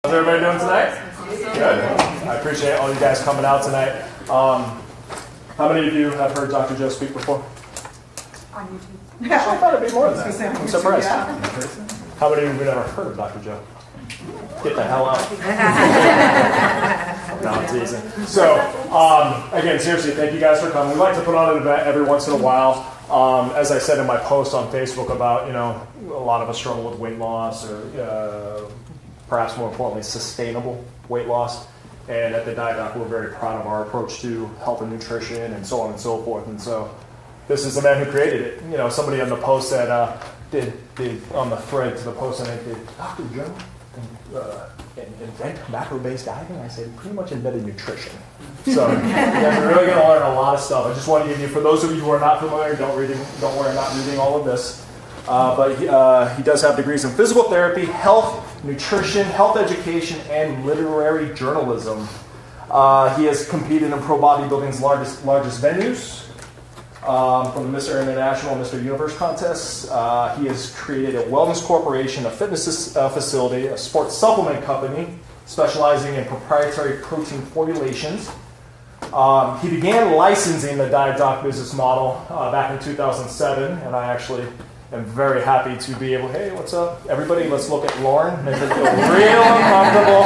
How's everybody doing tonight? Good. I appreciate all you guys coming out tonight. How many of you have heard Dr. Joe speak before? On YouTube. I thought it'd be more than that. I'm surprised. How many of you have ever heard of Dr. Joe? Get the hell out. No, I'm teasing. So, again, seriously, thank you guys for coming. We like to put on an event every once in a while. As I said in my post on Facebook about, a lot of us struggle with weight loss or perhaps more importantly, sustainable weight loss. And at the Diet Doc, we're very proud of our approach to health and nutrition and so on and so forth. And so this is the man who created it. Somebody on the post said, did on the thread to the post, and did Dr. Joe invent macro-based dieting? I said, pretty much invented nutrition. So you guys are really going to learn a lot of stuff. I just want to give you, for those of you who are not familiar, don't worry, I'm not reading all of this. But he does have degrees in physical therapy, health, nutrition, health education, and literary journalism. He has competed in pro bodybuilding's largest venues, from the Mr. International and Mr. Universe contests. He has created a wellness corporation, a fitness facility, a sports supplement company specializing in proprietary protein formulations. He began licensing the Diet Doc business model back in 2007, and I actually am very happy to be able, hey, what's up? Everybody, let's look at Lauren. Make her feel real uncomfortable.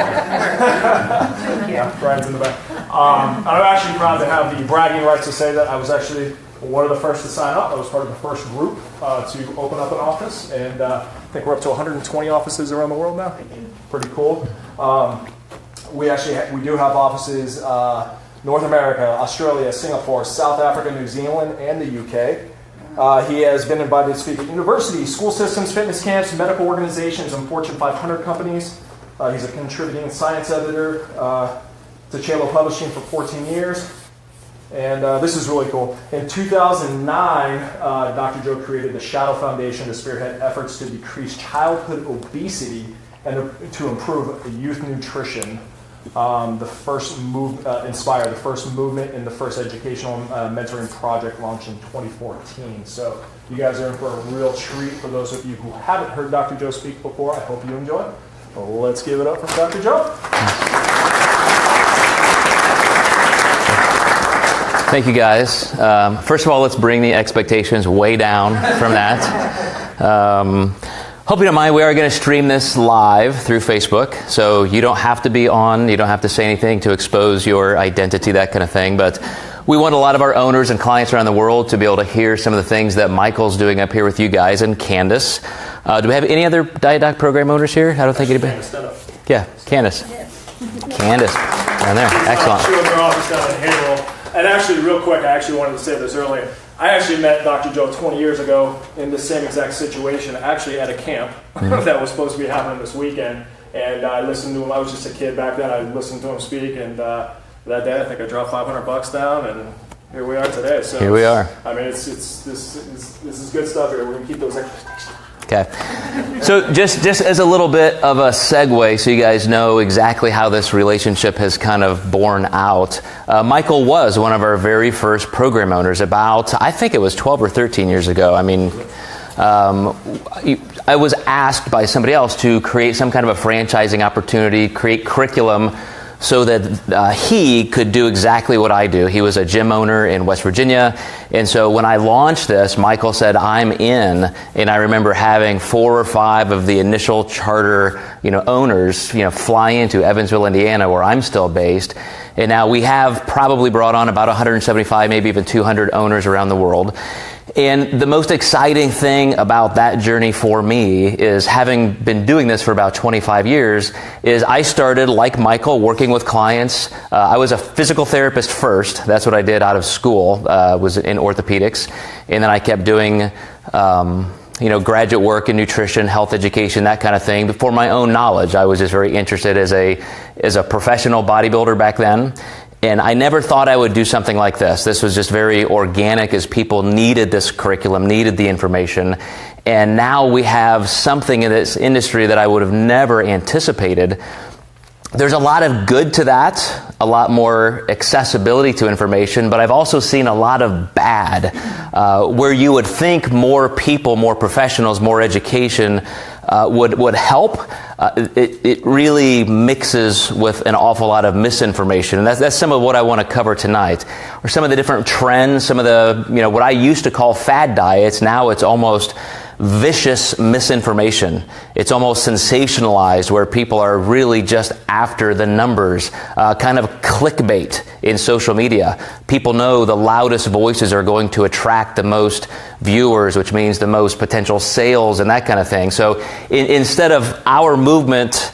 Yeah, Brian's in the back. I'm actually proud to have the bragging rights to say that I was actually one of the first to sign up. I was part of the first group to open up an office, and I think we're up to 120 offices around the world now. Pretty cool. We do have offices North America, Australia, Singapore, South Africa, New Zealand, and the UK. He has been invited to speak at universities, school systems, fitness camps, medical organizations, and Fortune 500 companies. He's a contributing science editor to Chalo Publishing for 14 years. And this is really cool. In 2009, Dr. Joe created the Shadow Foundation to spearhead efforts to decrease childhood obesity and to improve youth nutrition. The first inspired the first movement in the first educational mentoring project launched in 2014. So you guys are in for a real treat. For those of you who haven't heard Dr. Joe speak before, I hope you enjoy it. Well, let's give it up for Dr. Joe. Thank you, guys. First of all, let's bring the expectations way down from that. Hope you don't mind, we are going to stream this live through Facebook, so you don't have to be on, you don't have to say anything to expose your identity, that kind of thing, but we want a lot of our owners and clients around the world to be able to hear some of the things that Michael's doing up here with you guys, and Candace. Do we have any other Diet Doc program owners here? I don't think anybody. Yeah, Candace. Candace, down there, excellent. She was in her office down in Haverhill. And actually, real quick, I actually wanted to say this earlier. I actually met Dr. Joe 20 years ago in the same exact situation, actually at a camp that was supposed to be happening this weekend. And I listened to him. I was just a kid back then. I listened to him speak, and that day I think I dropped $500 down, and here we are today. So here we are. I mean, this is good stuff here. We're going to keep those expectations. Okay. So just as a little bit of a segue so you guys know exactly how this relationship has kind of borne out, Michael was one of our very first program owners about, I think it was 12 or 13 years ago. I mean, I was asked by somebody else to create some kind of a franchising opportunity, create curriculum so that he could do exactly what I do. He was a gym owner in West Virginia, and so when I launched this, Michael said, I'm in, and I remember having 4 or 5 of the initial charter owners fly into Evansville, Indiana, where I'm still based, and now we have probably brought on about 175, maybe even 200 owners around the world. And the most exciting thing about that journey for me is, having been doing this for about 25 years, is I started, like Michael, working with clients. I was a physical therapist first. That's what I did out of school, was in orthopedics. And then I kept doing, graduate work in nutrition, health education, that kind of thing. But for my own knowledge, I was just very interested as a professional bodybuilder back then. And I never thought I would do something like this. This was just very organic as people needed this curriculum, needed the information. And now we have something in this industry that I would have never anticipated. There's a lot of good to that, a lot more accessibility to information, but I've also seen a lot of bad, where you would think more people, more professionals, more education would help. It really mixes with an awful lot of misinformation, and that's some of what I want to cover tonight. Or some of the different trends, some of the what I used to call fad diets. Now it's almost vicious misinformation. It's almost sensationalized, where people are really just after the numbers, kind of clickbait in social media. People know the loudest voices are going to attract the most viewers, which means the most potential sales and that kind of thing. So instead of our movement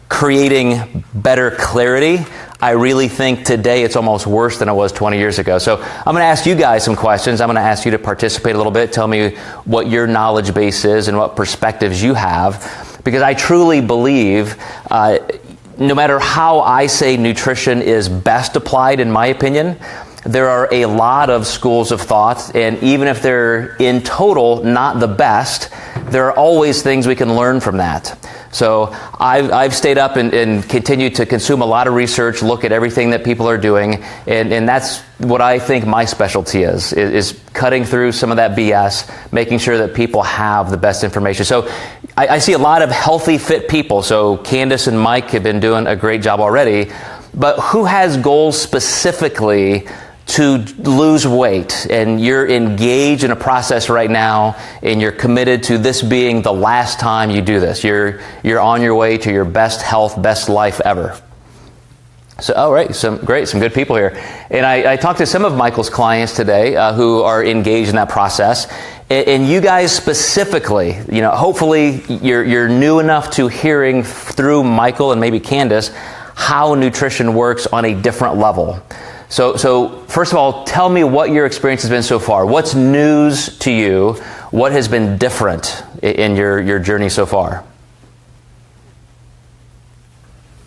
creating better clarity, I really think today it's almost worse than it was 20 years ago. So I'm going to ask you guys some questions. I'm going to ask you to participate a little bit. Tell me what your knowledge base is and what perspectives you have. Because I truly believe no matter how I say nutrition is best applied, in my opinion, there are a lot of schools of thought, and even if they're in total not the best, there are always things we can learn from that. So I've stayed up and continued to consume a lot of research, look at everything that people are doing, and that's what I think my specialty is cutting through some of that BS, making sure that people have the best information. So I see a lot of healthy, fit people. So Candace and Mike have been doing a great job already, but who has goals specifically to lose weight, and you're engaged in a process right now, and you're committed to this being the last time you do this? You're on your way to your best health, best life ever. So, all right, some good people here. And I talked to some of Michael's clients today who are engaged in that process. And you guys specifically, hopefully you're new enough to hearing through Michael and maybe Candace how nutrition works on a different level. So first of all, tell me what your experience has been so far. What's news to you? What has been different in your journey so far?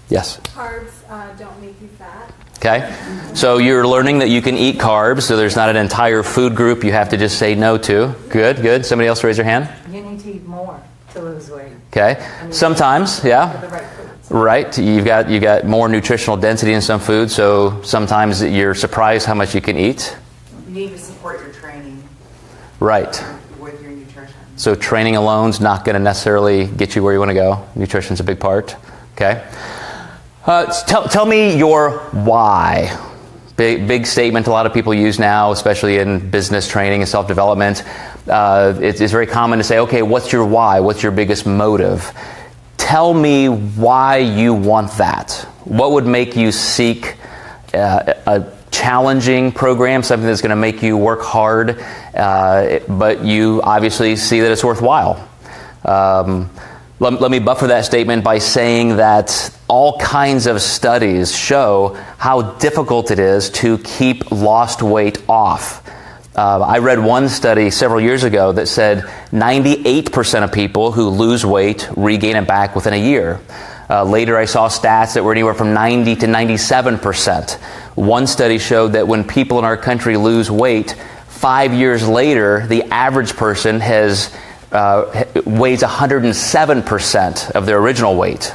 Yes? Carbs don't make you fat. Okay. So you're learning that you can eat carbs, so there's not an entire food group you have to just say no to. Good. Somebody else raise their hand? You need to eat more to lose weight. Okay. Sometimes, yeah. For the right foods. Right. You've got more nutritional density in some foods, so sometimes you're surprised how much you can eat. You need to support your training. Right. With your nutrition. So training alone's not going to necessarily get you where you want to go. Nutrition's a big part. Okay. Tell me your why. Big statement a lot of people use now, especially in business training and self-development. It's very common to say, okay, what's your why? What's your biggest motive? Tell me why you want that. What would make you seek a challenging program, something that's going to make you work hard, but you obviously see that it's worthwhile? Let me buffer that statement by saying that all kinds of studies show how difficult it is to keep lost weight off. I read one study several years ago that said 98% of people who lose weight regain it back within a year. Later I saw stats that were anywhere from 90 to 97%. One study showed that when people in our country lose weight, 5 years later, the average person weighs 107% of their original weight.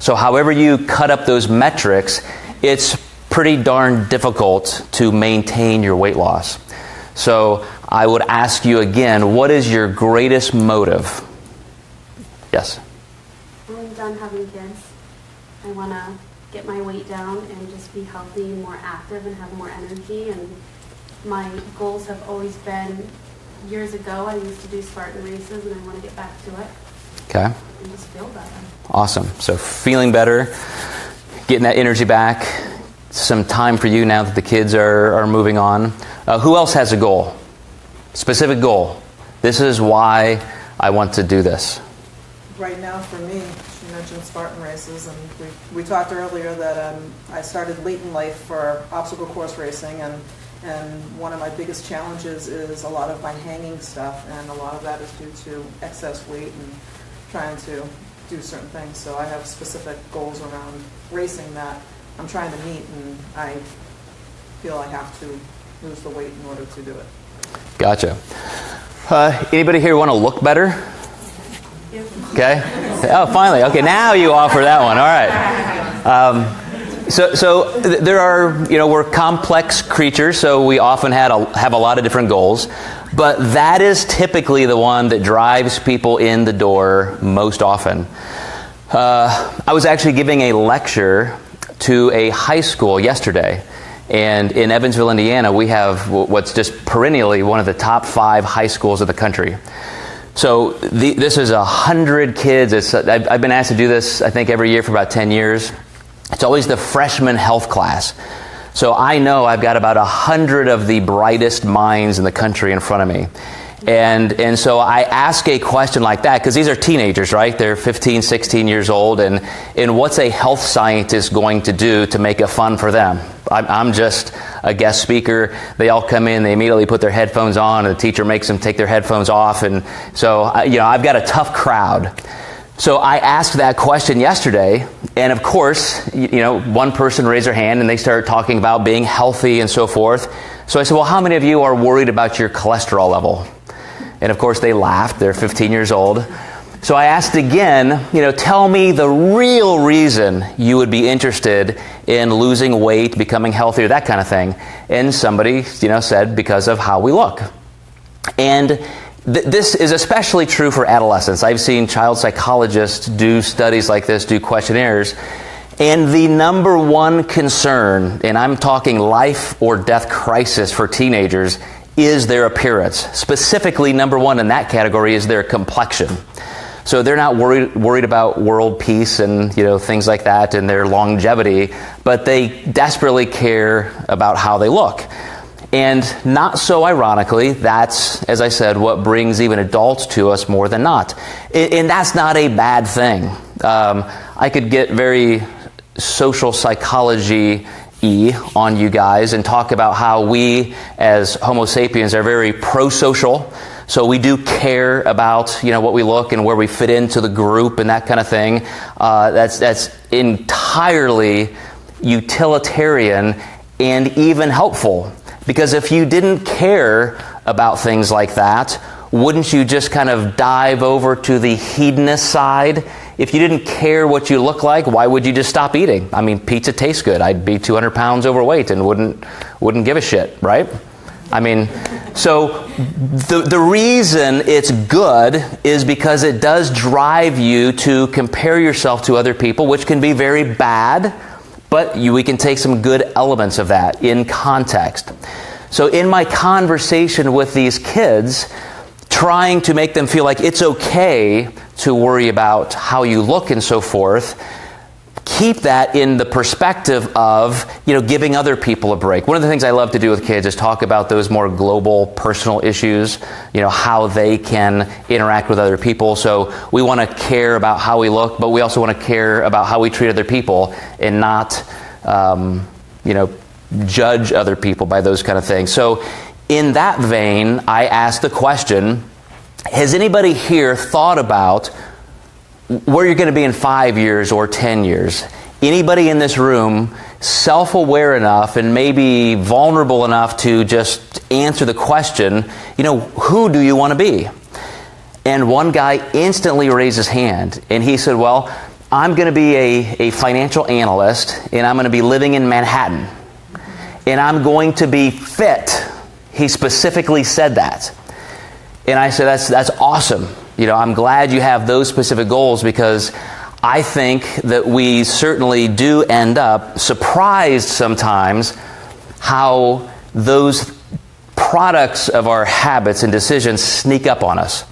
So however you cut up those metrics, it's pretty darn difficult to maintain your weight loss. So I would ask you again, what is your greatest motive? Yes? I'm done having kids. I want to get my weight down and just be healthy and more active and have more energy. And my goals have always been, years ago I used to do Spartan races, and I want to get back to it. Okay. And just feel better. Awesome. So feeling better, getting that energy back, some time for you now that the kids are moving on. Who else has a goal? Specific goal. This is why I want to do this. Right now for me, she mentioned Spartan races, and we talked earlier that I started late in life for obstacle course racing, and one of my biggest challenges is a lot of my hanging stuff, and a lot of that is due to excess weight and trying to do certain things. So I have specific goals around racing that I'm trying to meet, and I feel I have to lose the weight in order to do it. Gotcha. Anybody here want to look better? Okay. Oh, finally. Okay, now you offer that one. All right. So there are, we're complex creatures, so we often have a lot of different goals. But that is typically the one that drives people in the door most often. I was actually giving a lecture to a high school yesterday. And in Evansville, Indiana, we have what's just perennially one of the top 5 high schools of the country. So this is 100 kids. I've been asked to do this, I think, every year for about 10 years. It's always the freshman health class. So I know I've got about 100 of the brightest minds in the country in front of me. And so I ask a question like that, because these are teenagers, right? They're 15, 16 years old, and what's a health scientist going to do to make it fun for them? I'm just a guest speaker. They all come in, they immediately put their headphones on, and the teacher makes them take their headphones off, and so I've got a tough crowd. So I asked that question yesterday, and of course, one person raised their hand and they started talking about being healthy and so forth. So I said, well, how many of you are worried about your cholesterol level? And of course they laughed. They're 15 years old. So I asked again, tell me the real reason you would be interested in losing weight, becoming healthier, that kind of thing. And somebody, said because of how we look. And this is especially true for adolescents. I've seen child psychologists do studies like this, do questionnaires, and the number one concern, and I'm talking life or death crisis for teenagers, is their appearance. Specifically, number one in that category is their complexion. So they're not worried about world peace and things like that and their longevity, but they desperately care about how they look. And not so ironically, that's, as I said, what brings even adults to us more than not. And that's not a bad thing. I could get very social psychology-y on you guys and talk about how we as Homo sapiens are very pro-social. So we do care about, what we look and where we fit into the group and that kind of thing. That's entirely utilitarian and even helpful. Because if you didn't care about things like that, wouldn't you just kind of dive over to the hedonist side? If you didn't care what you look like, why would you just stop eating? I mean, pizza tastes good. I'd be 200 pounds overweight and wouldn't give a shit, right? I mean, so the reason it's good is because it does drive you to compare yourself to other people, which can be very bad. But we can take some good elements of that in context. So in my conversation with these kids, trying to make them feel like it's okay to worry about how you look and so forth, keep that in the perspective of, giving other people a break. One of the things I love to do with kids is talk about those more global personal issues, how they can interact with other people. So we want to care about how we look, but we also want to care about how we treat other people and not, judge other people by those kind of things. So in that vein, I asked the question, has anybody here thought about where you're going to be in 5 years or 10 years? Anybody in this room self-aware enough and maybe vulnerable enough to just answer the question, who do you want to be? And one guy instantly raised his hand and he said, well, I'm going to be a financial analyst and I'm going to be living in Manhattan and I'm going to be fit. He specifically said that. And I said, that's awesome. I'm glad you have those specific goals because I think that we certainly do end up surprised sometimes how those products of our habits and decisions sneak up on us.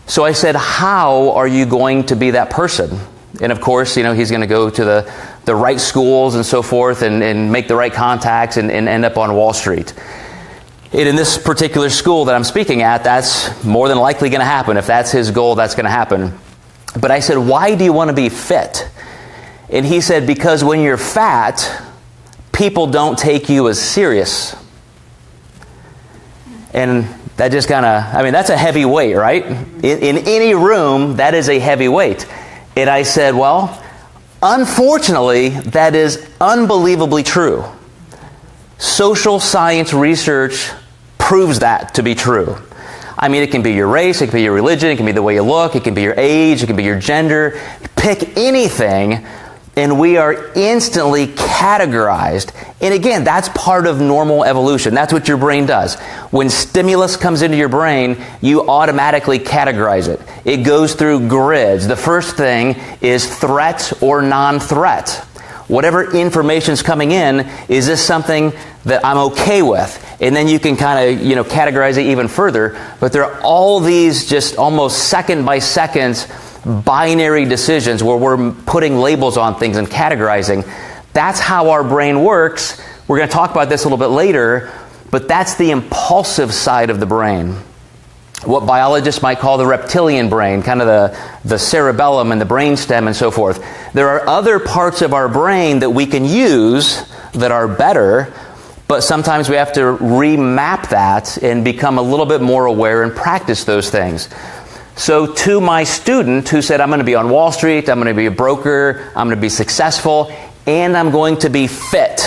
So I said, how are you going to be that person? And of course, he's going to go to the right schools and so forth and make the right contacts and end up on Wall Street. And in this particular school that I'm speaking at, that's more than likely going to happen. If that's his goal, that's going to happen. But I said, why do you want to be fit? And he said, because when you're fat, people don't take you as serious. And that just kind of, that's a heavy weight, right? In any room, that is a heavy weight. And I said, well, unfortunately, that is unbelievably true. Social science research proves that to be true. It can be your race, it can be your religion, it can be the way you look, it can be your age, it can be your gender. Pick anything, and we are instantly categorized. And again, that's part of normal evolution. That's what your brain does. When stimulus comes into your brain, you automatically categorize it. It goes through grids. The first thing is threat or non-threat. Whatever information's coming in, is this something that I'm okay with? And then you can kind of, categorize it even further. But there are all these just almost second by second binary decisions where we're putting labels on things and categorizing. That's how our brain works. We're going to talk about this a little bit later, but that's the impulsive side of the brain. What biologists might call the reptilian brain, kind of the cerebellum and the brainstem and so forth. There are other parts of our brain that we can use that are better, but sometimes we have to remap that and become a little bit more aware and practice those things. So to my student who said, I'm going to be on Wall Street, I'm going to be a broker, I'm going to be successful, and I'm going to be fit,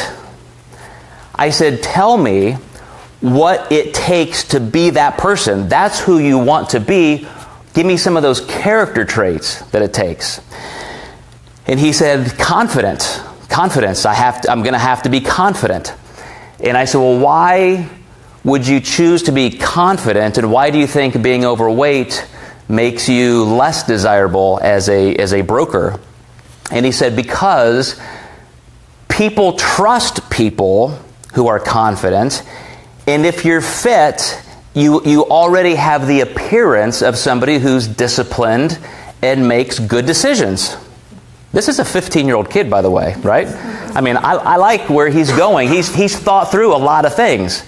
I said, tell me what it takes to be that person. That's who you want to be. Give me some of those character traits that it takes. And he said, confidence. I'm going to have to be confident. And I said, well, why would you choose to be confident, and why do you think being overweight makes you less desirable as a broker? And he said, because people trust people who are confident, and if you're fit, you already have the appearance of somebody who's disciplined and makes good decisions. This is a 15-year-old kid, by the way, right? I mean, I like where he's going. He's thought through a lot of things.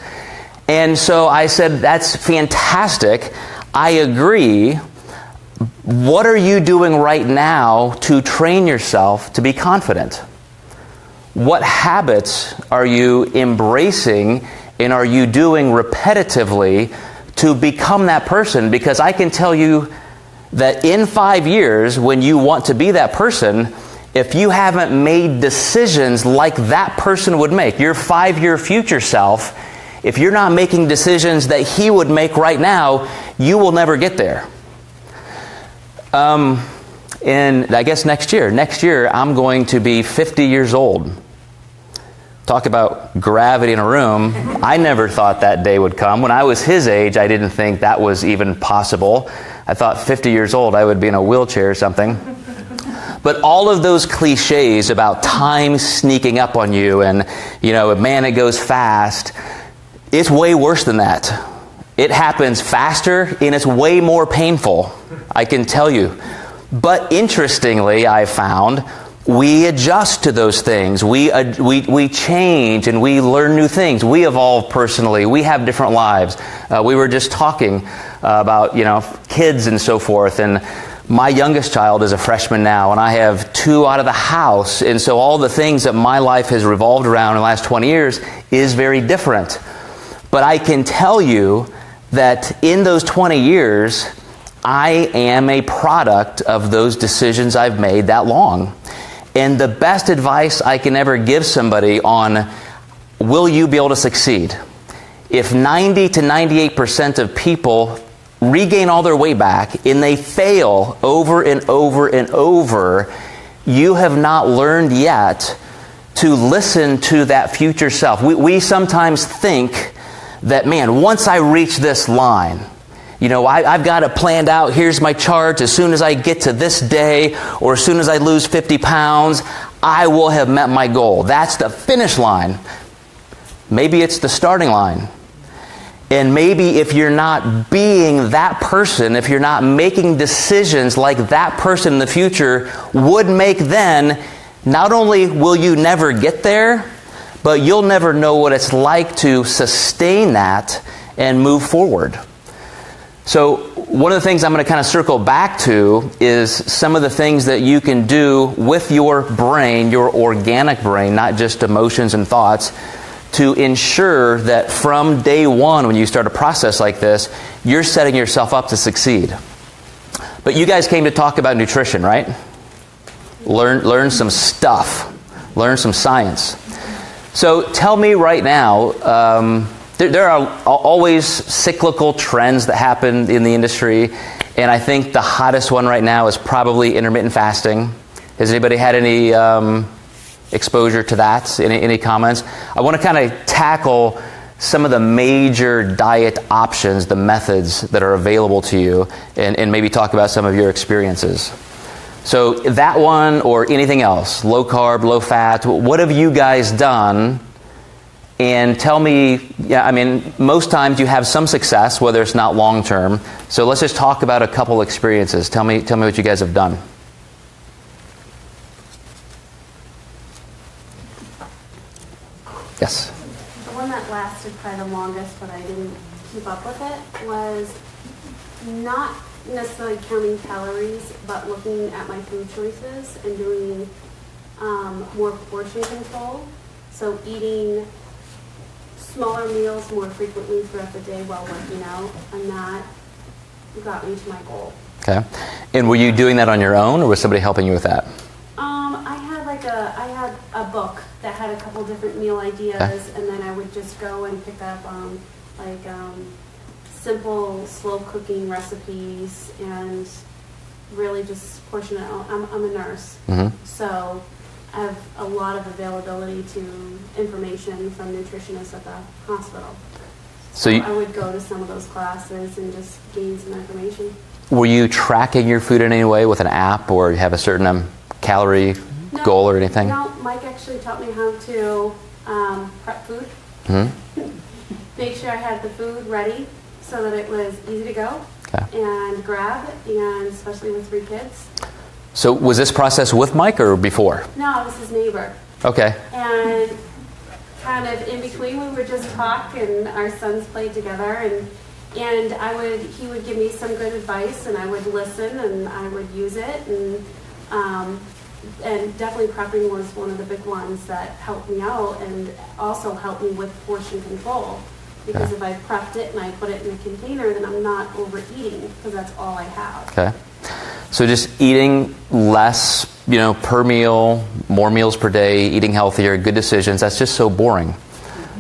And so I said, that's fantastic. I agree. What are you doing right now to train yourself to be confident? What habits are you embracing and are you doing repetitively to become that person? Because I can tell you that in 5 years, when you want to be that person, if you haven't made decisions like that person would make, your 5-year future self, if you're not making decisions that he would make right now, you will never get there. And I guess next year, I'm going to be 50 years old. Talk about gravity in a room. I never thought that day would come. When I was his age, I didn't think that was even possible. I thought 50 years old, I would be in a wheelchair or something. But all of those cliches about time sneaking up on you and, man, it goes fast, it's way worse than that. It happens faster and it's way more painful, I can tell you. But interestingly, I found we adjust to those things. We change and we learn new things. We evolve personally. We have different lives. We were just talking about, kids and so forth. And my youngest child is a freshman now, and I have 2 out of the house. And so all the things that my life has revolved around in the last 20 years is very different. But I can tell you that in those 20 years, I am a product of those decisions I've made that long. And the best advice I can ever give somebody on will you be able to succeed? If 90 to 98% of people regain all their way back and they fail over and over and over, you have not learned yet to listen to that future self. We sometimes think that, man, once I reach this line, I've got it planned out. Here's my chart. As soon as I get to this day, or as soon as I lose 50 pounds, I will have met my goal. That's the finish line. Maybe it's the starting line. And maybe if you're not being that person, if you're not making decisions like that person in the future would make then, not only will you never get there, but you'll never know what it's like to sustain that and move forward. So one of the things I'm going to kind of circle back to is some of the things that you can do with your brain, your organic brain, not just emotions and thoughts, to ensure that from day one when you start a process like this, you're setting yourself up to succeed. But you guys came to talk about nutrition, right? Learn some stuff. Learn some science. So tell me right now, there are always cyclical trends that happen in the industry, and I think the hottest one right now is probably intermittent fasting. Has anybody had any exposure to that? Any comments? I want to kind of tackle some of the major diet options, the methods that are available to you, and maybe talk about some of your experiences. So that one or anything else, low carb, low fat, what have you guys done? And tell me, most times you have some success, whether it's not long term. So let's just talk about a couple experiences. Tell me what you guys have done. Yes. The one that lasted probably the longest, but I didn't keep up with it, was not necessarily counting calories, but looking at my food choices and doing more portion control. So eating smaller meals more frequently throughout the day while working out, and that got me to my goal. Okay. And were you doing that on your own, or was somebody helping you with that? I had a book that had a couple different meal ideas, okay. And then I would just go and pick up simple, slow cooking recipes and really just portion it out. I'm a nurse, so I have a lot of availability to information from nutritionists at the hospital. So I would go to some of those classes and just gain some information. Were you tracking your food in any way with an app, or you have a certain calorie goal or anything? No, Mike actually taught me how to prep food. Make sure I had the food ready so that it was easy to go and grab, and especially with 3 kids. So was this process with Mike or before? No, it was his neighbor. Okay. And kind of in between, we would just talk, and our sons played together, and he would give me some good advice, and I would listen, and I would use it, and definitely prepping was one of the big ones that helped me out, and also helped me with portion control. Because if I prepped it and I put it in a container, then I'm not overeating, because that's all I have. Okay. So just eating less, per meal, more meals per day, eating healthier, good decisions, that's just so boring.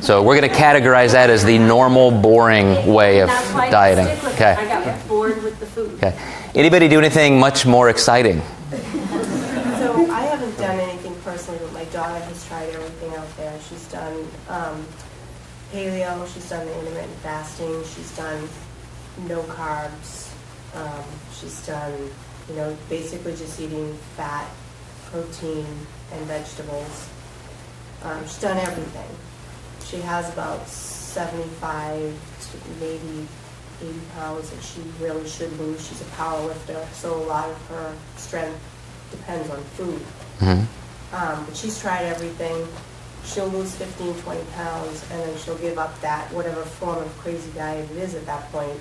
So we're going to categorize that as the normal, boring way of dieting. Okay. I got bored with the food. Okay. Anybody do anything much more exciting? So I haven't done anything personally, but my daughter has tried everything out there. She's done paleo, she's done the intermittent fasting, she's done no carbs, she's done, basically just eating fat, protein, and vegetables. She's done everything. She has about 75 to maybe 80 pounds that she really should lose. She's a power lifter, so a lot of her strength depends on food. But she's tried everything. She'll lose 15, 20 pounds, and then she'll give up that, whatever form of crazy diet it is at that point,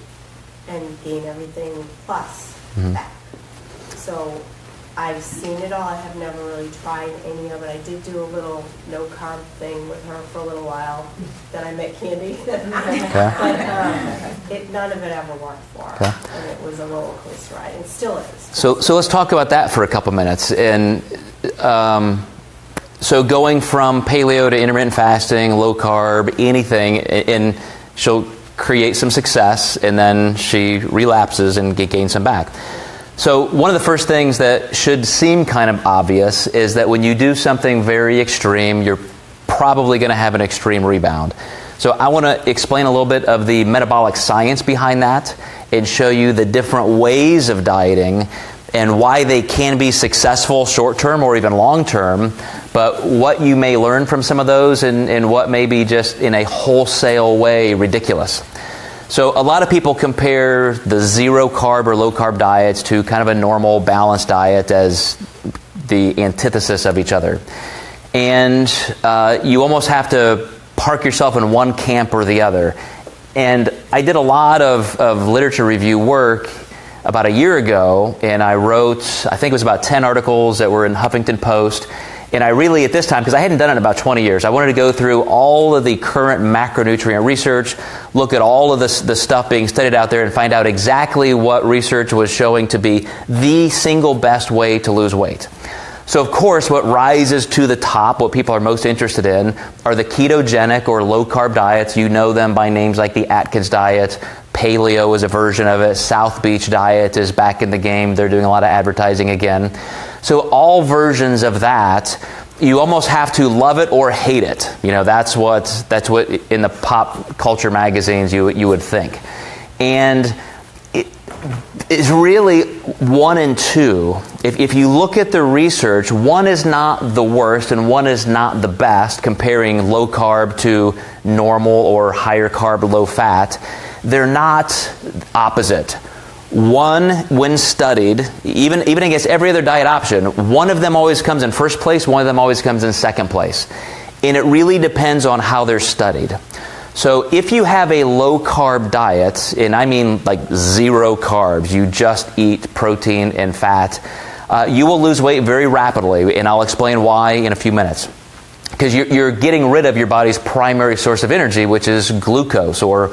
and gain everything plus back. So I've seen it all. I have never really tried any of it. I did do a little no-carb thing with her for a little while. Then I met Candy. But none of it ever worked for her. And it was a roller coaster ride. It still is. So let's talk about that for a couple minutes. And so going from paleo to intermittent fasting, low carb, anything, and she'll create some success, and then she relapses and gains some back. So one of the first things that should seem kind of obvious is that when you do something very extreme, you're probably going to have an extreme rebound. So I want to explain a little bit of the metabolic science behind that and show you the different ways of dieting and why they can be successful short-term or even long-term, but what you may learn from some of those and what may be just in a wholesale way ridiculous. So a lot of people compare the zero-carb or low-carb diets to kind of a normal balanced diet as the antithesis of each other. And you almost have to park yourself in one camp or the other. And I did a lot of literature review work about a year ago, and I wrote, I think it was about 10 articles that were in Huffington Post. And I really, at this time, because I hadn't done it in about 20 years, I wanted to go through all of the current macronutrient research, look at all of the stuff being studied out there, and find out exactly what research was showing to be the single best way to lose weight. So, of course, what rises to the top, what people are most interested in, are the ketogenic or low-carb diets. You know them by names like the Atkins diet. Paleo is a version of it. South Beach diet is back in the game. They're doing a lot of advertising again. So all versions of that, you almost have to love it or hate it. That's what in the pop culture magazines you would think. And it's really 1 and 2. If you look at the research, 1 is not the worst and 1 is not the best, comparing low carb to normal or higher carb, low fat. They're not opposite. 1, when studied, even against every other diet option, 1 of them always comes in first place, 1 of them always comes in second place. And it really depends on how they're studied. So if you have a low-carb diet, and I mean like 0 carbs, you just eat protein and fat, you will lose weight very rapidly, and I'll explain why in a few minutes. Because you're getting rid of your body's primary source of energy, which is glucose, or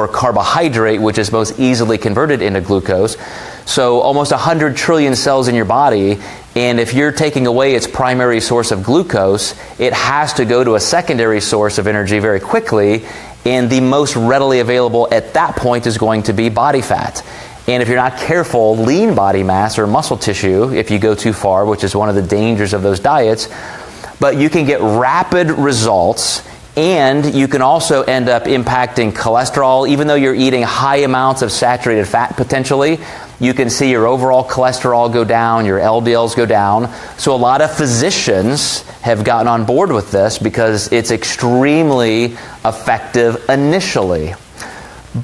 carbohydrate, which is most easily converted into glucose. So almost 100 trillion cells in your body, and if you're taking away its primary source of glucose, it has to go to a secondary source of energy very quickly, and the most readily available at that point is going to be body fat. And if you're not careful, lean body mass or muscle tissue, if you go too far, which is one of the dangers of those diets, but you can get rapid results. And you can also end up impacting cholesterol. Even though you're eating high amounts of saturated fat potentially, you can see your overall cholesterol go down, your LDLs go down. So a lot of physicians have gotten on board with this because it's extremely effective initially.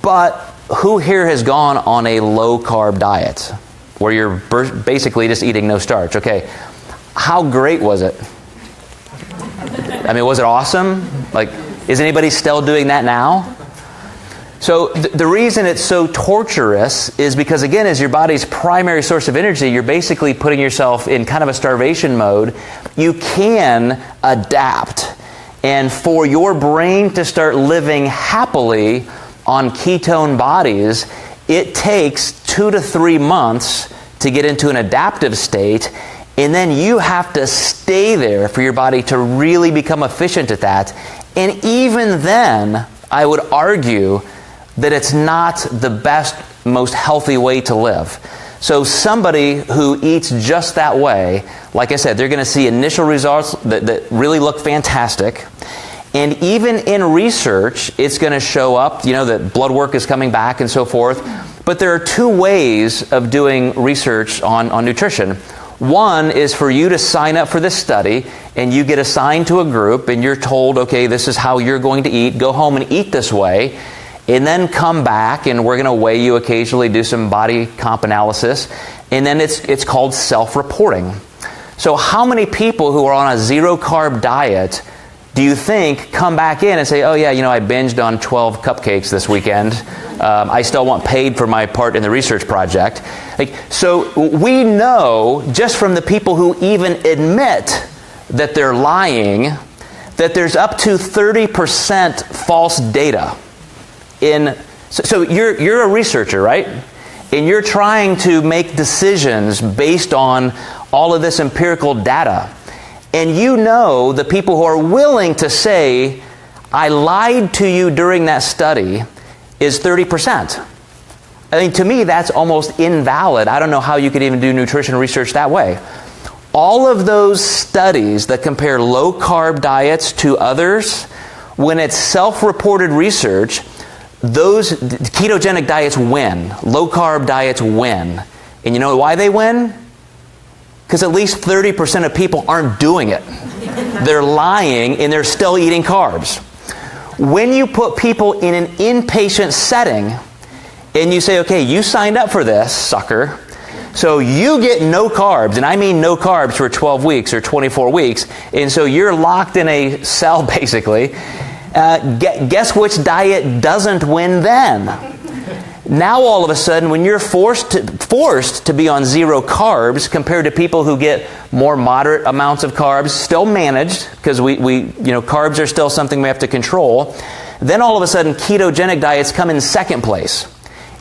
But who here has gone on a low-carb diet where you're basically just eating no starch? Okay, how great was it? I mean, was it awesome? Like, is anybody still doing that now? So the reason it's so torturous is because, again, as your body's primary source of energy, you're basically putting yourself in kind of a starvation mode. You can adapt. And for your brain to start living happily on ketone bodies, it takes 2 to 3 months to get into an adaptive state. And then you have to stay there for your body to really become efficient at that. And even then, I would argue that it's not the best, most healthy way to live. So somebody who eats just that way, like I said, they're going to see initial results that really look fantastic. And even in research, it's going to show up, that blood work is coming back and so forth. But there are 2 ways of doing research on nutrition. One is for you to sign up for this study, and you get assigned to a group, and you're told, okay, this is how you're going to eat. Go home and eat this way, and then come back, and we're going to weigh you occasionally, do some body comp analysis, and then it's called self-reporting. So how many people who are on a 0-carb diet do you think come back in and say, oh yeah, I binged on 12 cupcakes this weekend. I still want paid for my part in the research project. So we know, just from the people who even admit that they're lying, that there's up to 30% false data. So you're a researcher, right? And you're trying to make decisions based on all of this empirical data. And the people who are willing to say, I lied to you during that study, is 30%. I mean, to me, that's almost invalid. I don't know how you could even do nutrition research that way. All of those studies that compare low-carb diets to others, when it's self-reported research, those ketogenic diets win. Low-carb diets win. And you know why they win? Because at least 30% of people aren't doing it. They're lying and they're still eating carbs. When you put people in an inpatient setting and you say, okay, you signed up for this, sucker, so you get no carbs, and I mean no carbs for 12 weeks or 24 weeks, and so you're locked in a cell basically, guess which diet doesn't win then? Now all of a sudden, when you're forced to be on 0 carbs compared to people who get more moderate amounts of carbs, still managed, because carbs are still something we have to control, then all of a sudden ketogenic diets come in second place.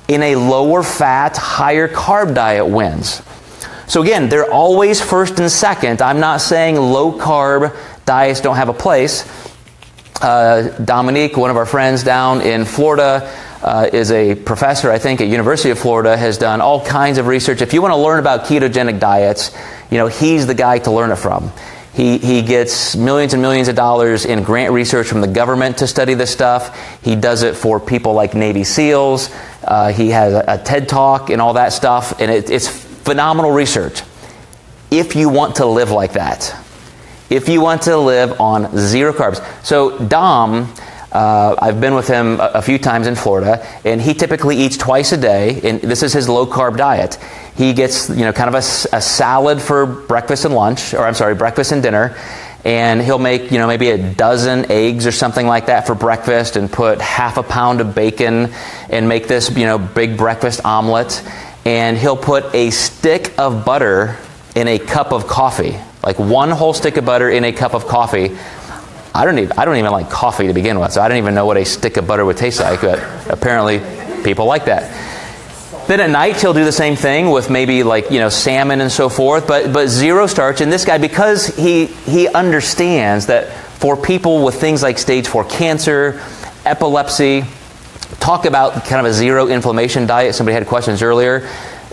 In a lower fat, higher carb diet wins. So again, they're always first and second. I'm not saying low carb diets don't have a place. Dominique, one of our friends down in Florida, is a professor, I think, at University of Florida, has done all kinds of research. If you want to learn about ketogenic diets, he's the guy to learn it from. He gets millions and millions of dollars in grant research from the government to study this stuff. He does it for people like Navy SEALs. He has a TED Talk and all that stuff, and it's phenomenal research. If you want to live like that, if you want to live on zero carbs. So Dom, I've been with him a few times in Florida, and he typically eats twice a day, and this is his low-carb diet. He gets, kind of a salad for breakfast and lunch, breakfast and dinner, and he'll make, maybe a dozen eggs or something like that for breakfast and put half a pound of bacon and make this, big breakfast omelet, and he'll put a stick of butter in a cup of coffee, like one whole stick of butter in a cup of coffee. I don't even like coffee to begin with, so I don't even know what a stick of butter would taste like, but apparently people like that. Then at night he'll do the same thing with maybe salmon and so forth, but zero starch. And this guy, because he understands that for people with things like stage 4 cancer, epilepsy, talk about kind of a zero inflammation diet. Somebody had questions earlier.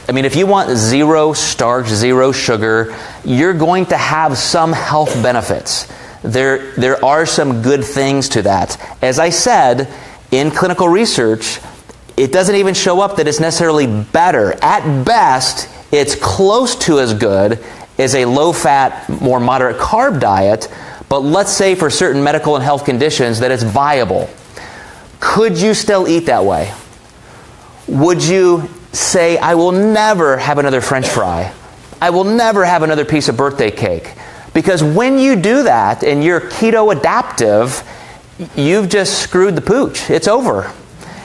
I mean, if you want zero starch, zero sugar, you're going to have some health benefits. There are some good things to that. As I said, in clinical research, it doesn't even show up that it's necessarily better. At best, it's close to as good as a low-fat, more moderate carb diet, but let's say for certain medical and health conditions that it's viable. Could you still eat that way? Would you say, I will never have another French fry? I will never have another piece of birthday cake? Because when you do that and you're keto adaptive, you've just screwed the pooch. It's over.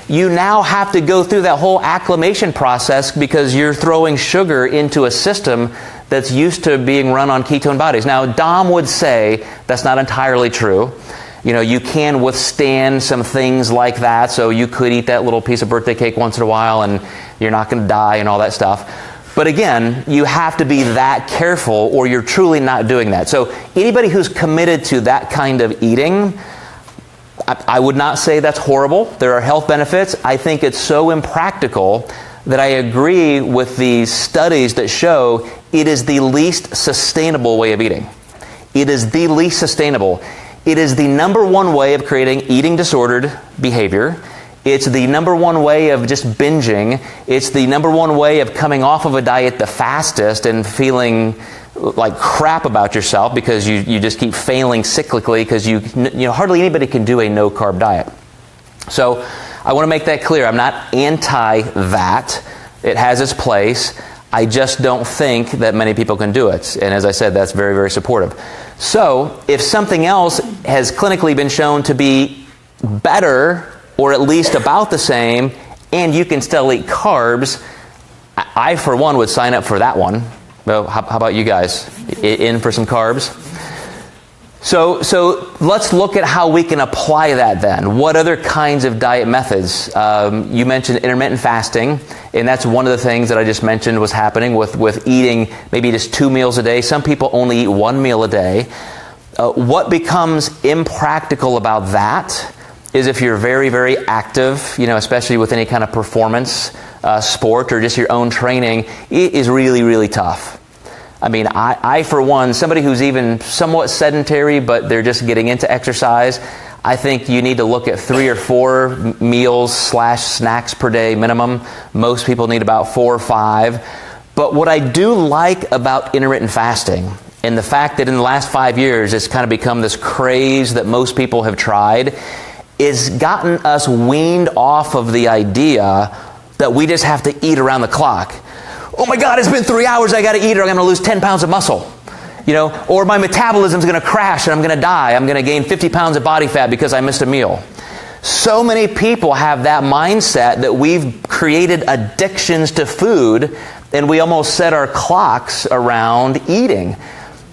You now have to go through that whole acclimation process because you're throwing sugar into a system that's used to being run on ketone bodies. Now, Dom would say that's not entirely true. You can withstand some things like that, so you could eat that little piece of birthday cake once in a while and you're not going to die and all that stuff. But again, you have to be that careful or you're truly not doing that. So anybody who's committed to that kind of eating, I would not say that's horrible. There are health benefits. I think it's so impractical that I agree with the studies that show it is the least sustainable way of eating. It is the least sustainable. It is the number one way of creating eating disordered behavior. It's the number one way of just binging. It's the number one way of coming off of a diet the fastest and feeling like crap about yourself because you just keep failing cyclically because hardly anybody can do a no-carb diet. So I want to make that clear. I'm not anti that. It has its place. I just don't think that many people can do it. And as I said, that's very, very supportive. So if something else has clinically been shown to be better or at least about the same, and you can still eat carbs, I for one would sign up for that one. Well, how about you guys? In for some carbs? So let's look at how we can apply that then. What other kinds of diet methods? You mentioned intermittent fasting, and that's one of the things that I just mentioned was happening with eating maybe just 2 meals a day. Some people only eat 1 meal a day. What becomes impractical about that is if you're very, very active, especially with any kind of performance sport or just your own training, it is really, really tough. I mean, I for one, somebody who's even somewhat sedentary, but they're just getting into exercise, I think you need to look at 3 or 4 meals / snacks per day minimum. Most people need about 4 or 5. But what I do like about intermittent fasting, and the fact that in the last 5 years it's kind of become this craze that most people have tried, is gotten us weaned off of the idea that we just have to eat around the clock. Oh my God, it's been 3 hours, I got to eat or I'm going to lose 10 pounds of muscle. Or my metabolism's going to crash and I'm going to die. I'm going to gain 50 pounds of body fat because I missed a meal. So many people have that mindset that we've created addictions to food and we almost set our clocks around eating.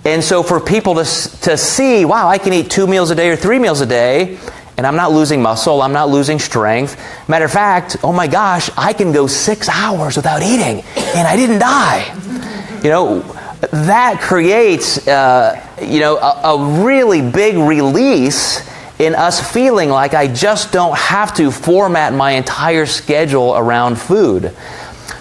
And so for people to see, wow, I can eat 2 meals a day or 3 meals a day, and I'm not losing muscle, I'm not losing strength. Matter of fact, oh my gosh, I can go 6 hours without eating, and I didn't die. That creates, a really big release in us feeling like I just don't have to format my entire schedule around food.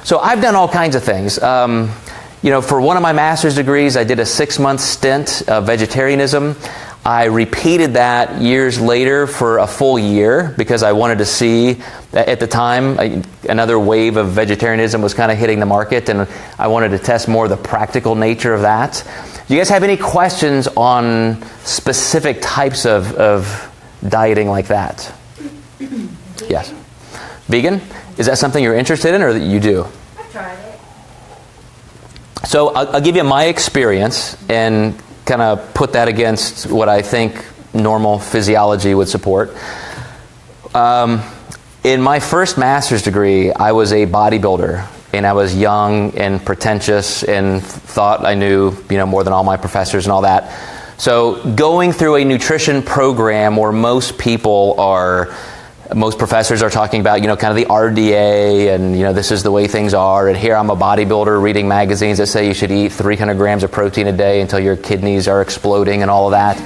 So I've done all kinds of things. For one of my master's degrees, I did a 6-month stint of vegetarianism. I repeated that years later for a full year because I wanted to see, at the time, another wave of vegetarianism was kind of hitting the market, and I wanted to test more of the practical nature of that. Do you guys have any questions on specific types of dieting like that? Yes. Vegan? Is that something you're interested in or that you do? I've tried it. So I'll give you my experience and kind of put that against what I think normal physiology would support. In my first master's degree, I was a bodybuilder, and I was young and pretentious and thought I knew, more than all my professors and all that. So going through a nutrition program where most professors are talking about, kind of the RDA and, this is the way things are. And here I'm a bodybuilder reading magazines that say you should eat 300 grams of protein a day until your kidneys are exploding and all of that.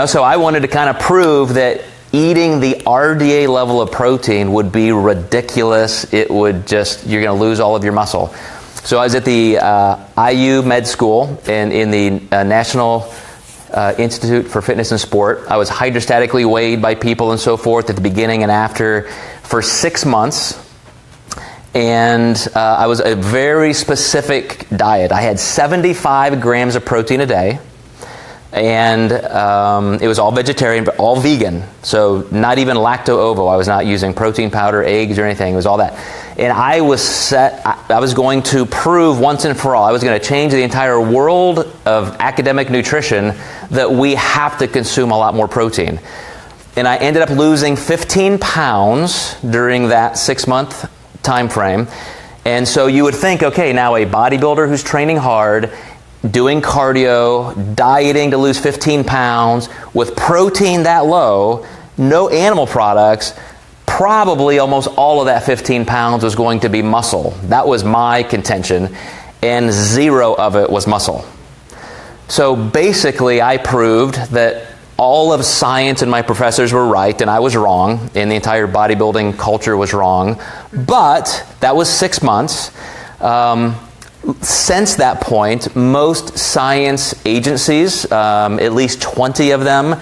So I wanted to kind of prove that eating the RDA level of protein would be ridiculous. It would you're going to lose all of your muscle. So I was at the IU Med School and in the National Institute for Fitness and Sport. I was hydrostatically weighed by people and so forth at the beginning and after for 6 months. And I was a very specific diet. I had 75 grams of protein a day. And it was all vegetarian, but all vegan. So not even lacto-ovo. I was not using protein powder, eggs, or anything. It was all that. And I was set. I was going to prove once and for all. I was going to change the entire world of academic nutrition that we have to consume a lot more protein. And I ended up losing 15 pounds during that 6-month time frame. And so you would think, okay, now a bodybuilder who's training hard, doing cardio, dieting to lose 15 pounds, with protein that low, no animal products, probably almost all of that 15 pounds was going to be muscle. That was my contention, and 0 of it was muscle. So basically, I proved that all of science and my professors were right, and I was wrong, and the entire bodybuilding culture was wrong. But that was 6 months. Since that point, most science agencies, at least 20 of them,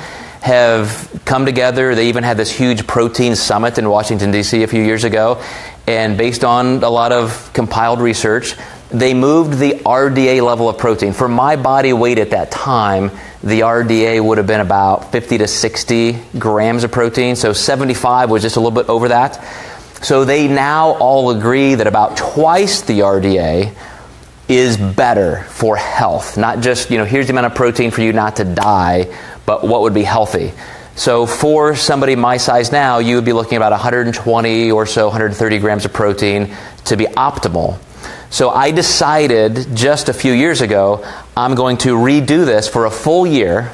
have come together. They even had this huge protein summit in Washington, D.C. a few years ago. And based on a lot of compiled research, they moved the RDA level of protein. For my body weight at that time, the RDA would have been about 50 to 60 grams of protein. So 75 was just a little bit over that. So they now all agree that about twice the RDA is better for health. Not just, here's the amount of protein for you not to die, but what would be healthy. So for somebody my size now, you would be looking at about 120 or so, 130 grams of protein to be optimal. So I decided just a few years ago, I'm going to redo this for a full year.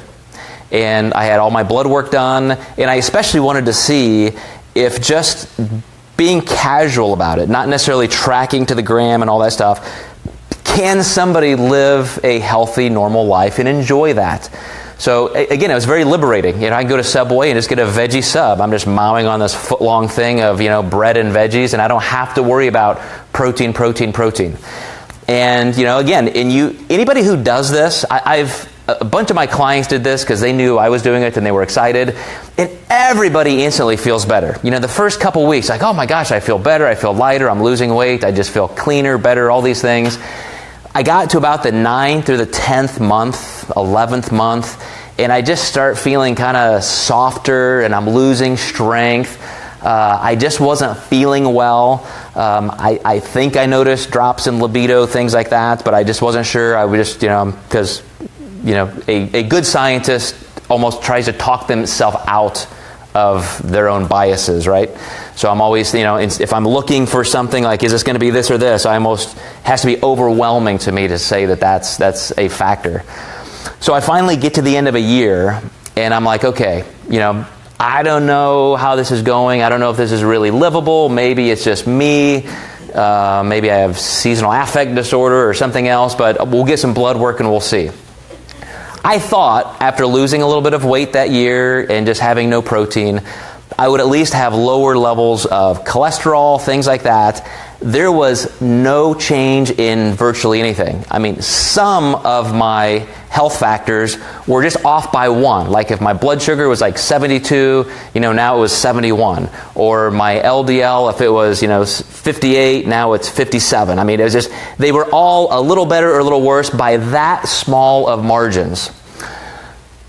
And I had all my blood work done. And I especially wanted to see if just being casual about it, not necessarily tracking to the gram and all that stuff, can somebody live a healthy, normal life and enjoy that? So again, it was very liberating. I can go to Subway and just get a veggie sub. I'm just mowing on this foot-long thing of bread and veggies, and I don't have to worry about protein. And again, anybody who does this, a bunch of my clients did this because they knew I was doing it and they were excited, and everybody instantly feels better. The first couple weeks, like, oh my gosh, I feel better, I feel lighter, I'm losing weight, I just feel cleaner, better, all these things. I got to about the 9th through the 10th month, 11th month, and I just start feeling kind of softer, and I'm losing strength. I just wasn't feeling well. I think I noticed drops in libido, things like that, but I just wasn't sure. I would just, because, a good scientist almost tries to talk themselves out of their own biases, right? So I'm always, if I'm looking for something like, is this going to be this or this, I almost has to be overwhelming to me to say that that's a factor. So I finally get to the end of a year, and I'm like, okay, I don't know how this is going. I don't know if this is really livable. Maybe it's just me. Maybe I have seasonal affect disorder or something else, but we'll get some blood work and we'll see. I thought after losing a little bit of weight that year and just having no protein, I would at least have lower levels of cholesterol, things like that. There was no change in virtually anything. I mean, some of my health factors were just off by 1. Like if my blood sugar was like 72, now it was 71. Or my LDL, if it was, 58, now it's 57. I mean, it was just, they were all a little better or a little worse by that small of margins.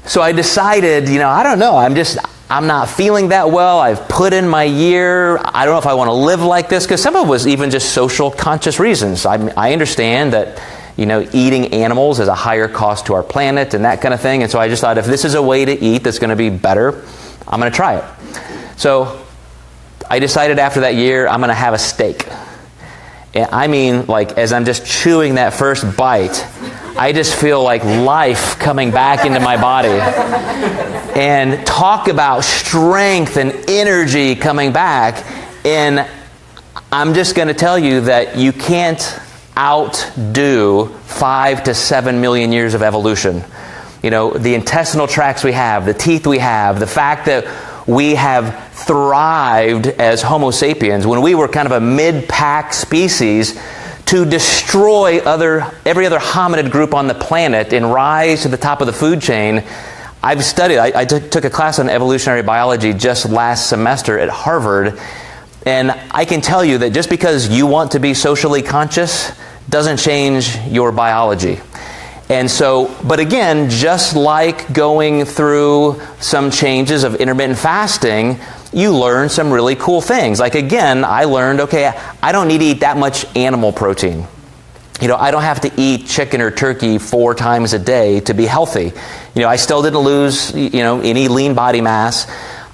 So I decided, I don't know, I'm not feeling that well. I've put in my year. I don't know if I want to live like this, because some of it was even just social conscious reasons. I understand that, eating animals is a higher cost to our planet and that kind of thing. And so I just thought, if this is a way to eat that's going to be better, I'm going to try it. So I decided after that year, I'm going to have a steak. And I mean, like, as I'm just chewing that first bite, I just feel like life coming back into my body. And talk about strength and energy coming back. And I'm just going to tell you that you can't outdo 5 to 7 million years of evolution. The intestinal tracts we have, the teeth we have, the fact that we have thrived as Homo sapiens when we were kind of a mid-pack species to destroy every other hominid group on the planet and rise to the top of the food chain. I've studied, I took a class on evolutionary biology just last semester at Harvard, and I can tell you that just because you want to be socially conscious doesn't change your biology. And so, but again, just like going through some changes of intermittent fasting, you learn some really cool things. Like again, I learned, okay, I don't need to eat that much animal protein. I don't have to eat chicken or turkey 4 times a day to be healthy. I still didn't lose, any lean body mass.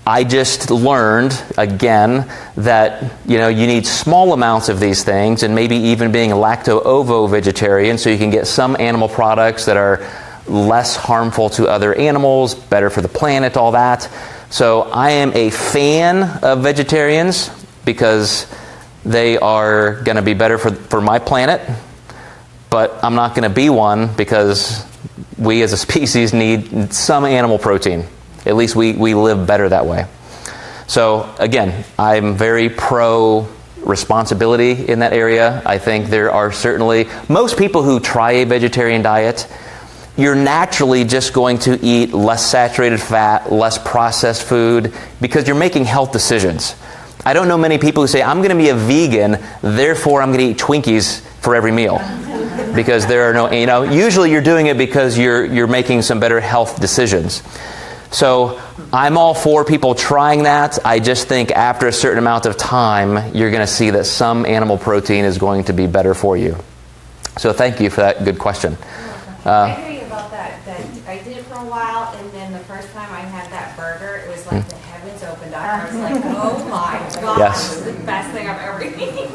I just learned, again, that, you need small amounts of these things, and maybe even being a lacto-ovo vegetarian, so you can get some animal products that are less harmful to other animals, better for the planet, all that. So I am a fan of vegetarians because they are going to be better for my planet, but I'm not going to be one because we as a species need some animal protein. At least we live better that way. So again, I'm very pro responsibility in that area. I think there are certainly, most people who try a vegetarian diet, you're naturally just going to eat less saturated fat, less processed food, because you're making health decisions. I don't know many people who say, I'm going to be a vegan, therefore I'm going to eat Twinkies for every meal. Because there are no, usually you're doing it because you're making some better health decisions. So I'm all for people trying that. I just think after a certain amount of time, you're going to see that some animal protein is going to be better for you. So thank you for that good question. I hear you about that. I did it for a while, and then the first time I had that burger, it was like the heavens opened up. I was like, oh my God, Yes. this is the best thing I've ever eaten.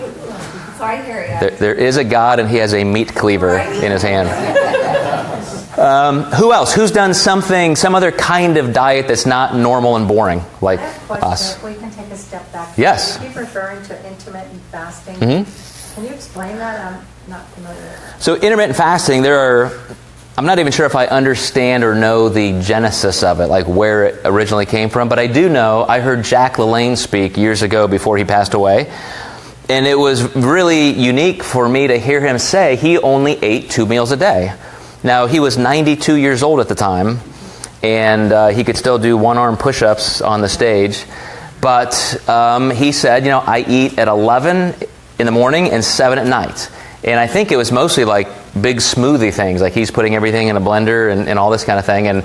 So I hear you. There is a God, and he has a meat cleaver in his hand. Who else? Who's done some other kind of diet that's not normal and boring, like I have a question. us? If we can take a step back. Yes. You keep referring to intermittent fasting. Mm-hmm. Can you explain that? I'm not familiar with it. So intermittent fasting, I'm not even sure if I understand or know the genesis of it, like where it originally came from, but I do know, I heard Jack LaLanne speak years ago before he passed away, and it was really unique for me to hear him say he only ate 2 meals a day. Now, he was 92 years old at the time, and he could still do one-arm push-ups on the stage, but he said, I eat at 11 in the morning and 7 at night. And I think it was mostly like big smoothie things, like he's putting everything in a blender and all this kind of thing. And,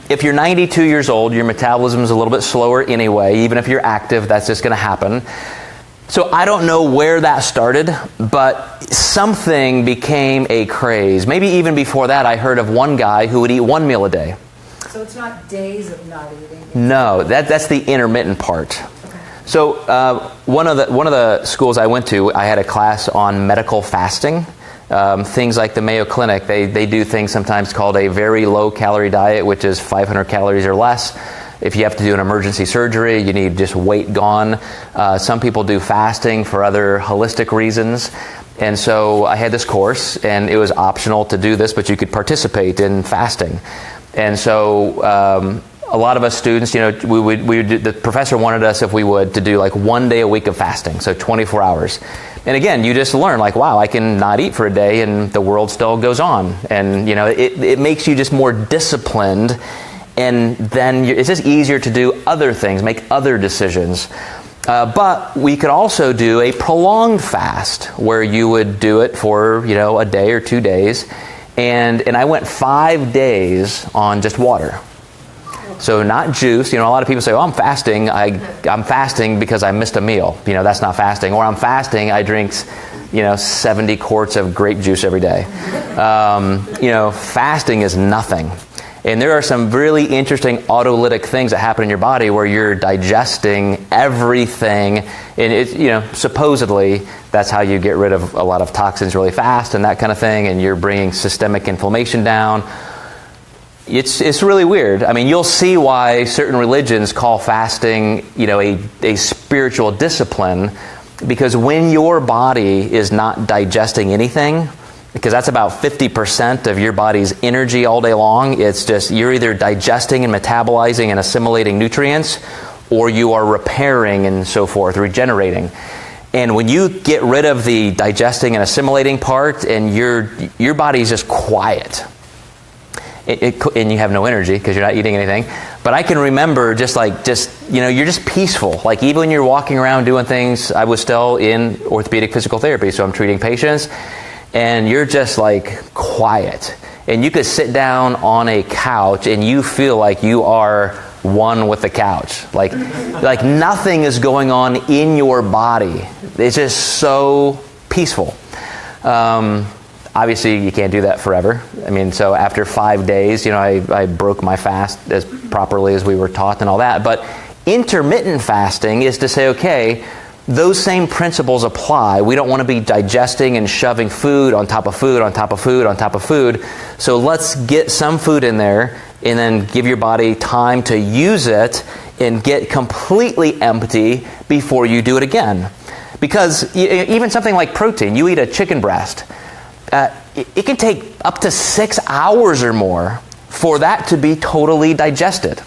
if you're 92 years old, your metabolism is a little bit slower anyway. Even if you're active, that's just going to happen. So I don't know where that started, but something became a craze. Maybe even before that, I heard of one guy who would eat 1 meal a day. So it's not days of not eating? No, that's the intermittent part. So one of the schools I went to, I had a class on medical fasting. Things like the Mayo Clinic, they do things sometimes called a very low-calorie diet, which is 500 calories or less. If you have to do an emergency surgery, you need just weight gone. Some people do fasting for other holistic reasons. And so I had this course, and it was optional to do this, but you could participate in fasting. And so a lot of us students, you know, the professor wanted us, if we would, to do like 1 day a week of fasting, so 24 hours. And again, you just learn, like, wow, I can not eat for a day and the world still goes on. And, you know, it makes you just more disciplined, and then it's just easier to do other things, make other decisions. But we could also do a prolonged fast where you would do it for, you know, a day or 2 days. And I went 5 days on just water. So not juice. You know, a lot of people say, oh, I'm fasting. I'm fasting because I missed a meal. You know, that's not fasting. Or I'm fasting, I drink, you know, 70 quarts of grape juice every day. You know, fasting is nothing. And there are some really interesting autolytic things that happen in your body where you're digesting everything. And it's, you know, supposedly that's how you get rid of a lot of toxins really fast and that kind of thing. And you're bringing systemic inflammation down. It's really weird. I mean, you'll see why certain religions call fasting, you know, a spiritual discipline, because when your body is not digesting anything, because that's about 50% of your body's energy all day long. It's just, you're either digesting and metabolizing and assimilating nutrients, or you are repairing and so forth, regenerating. And when you get rid of the digesting and assimilating part, and your body's just quiet, and you have no energy because you're not eating anything. But I can remember you know, you're just peaceful. Like even when you're walking around doing things, I was still in orthopedic physical therapy, so I'm treating patients. And you're just like quiet. And you could sit down on a couch and you feel like you are one with the couch. Like nothing is going on in your body. It's just so peaceful. Obviously, you can't do that forever. I mean, so after 5 days, you know, I broke my fast as properly as we were taught and all that. But intermittent fasting is to say, okay, those same principles apply. We don't want to be digesting and shoving food on top of food on top of food on top of food. So let's get some food in there and then give your body time to use it and get completely empty before you do it again. Because even something like protein, you eat a chicken breast, it can take up to 6 hours or more for that to be totally digested.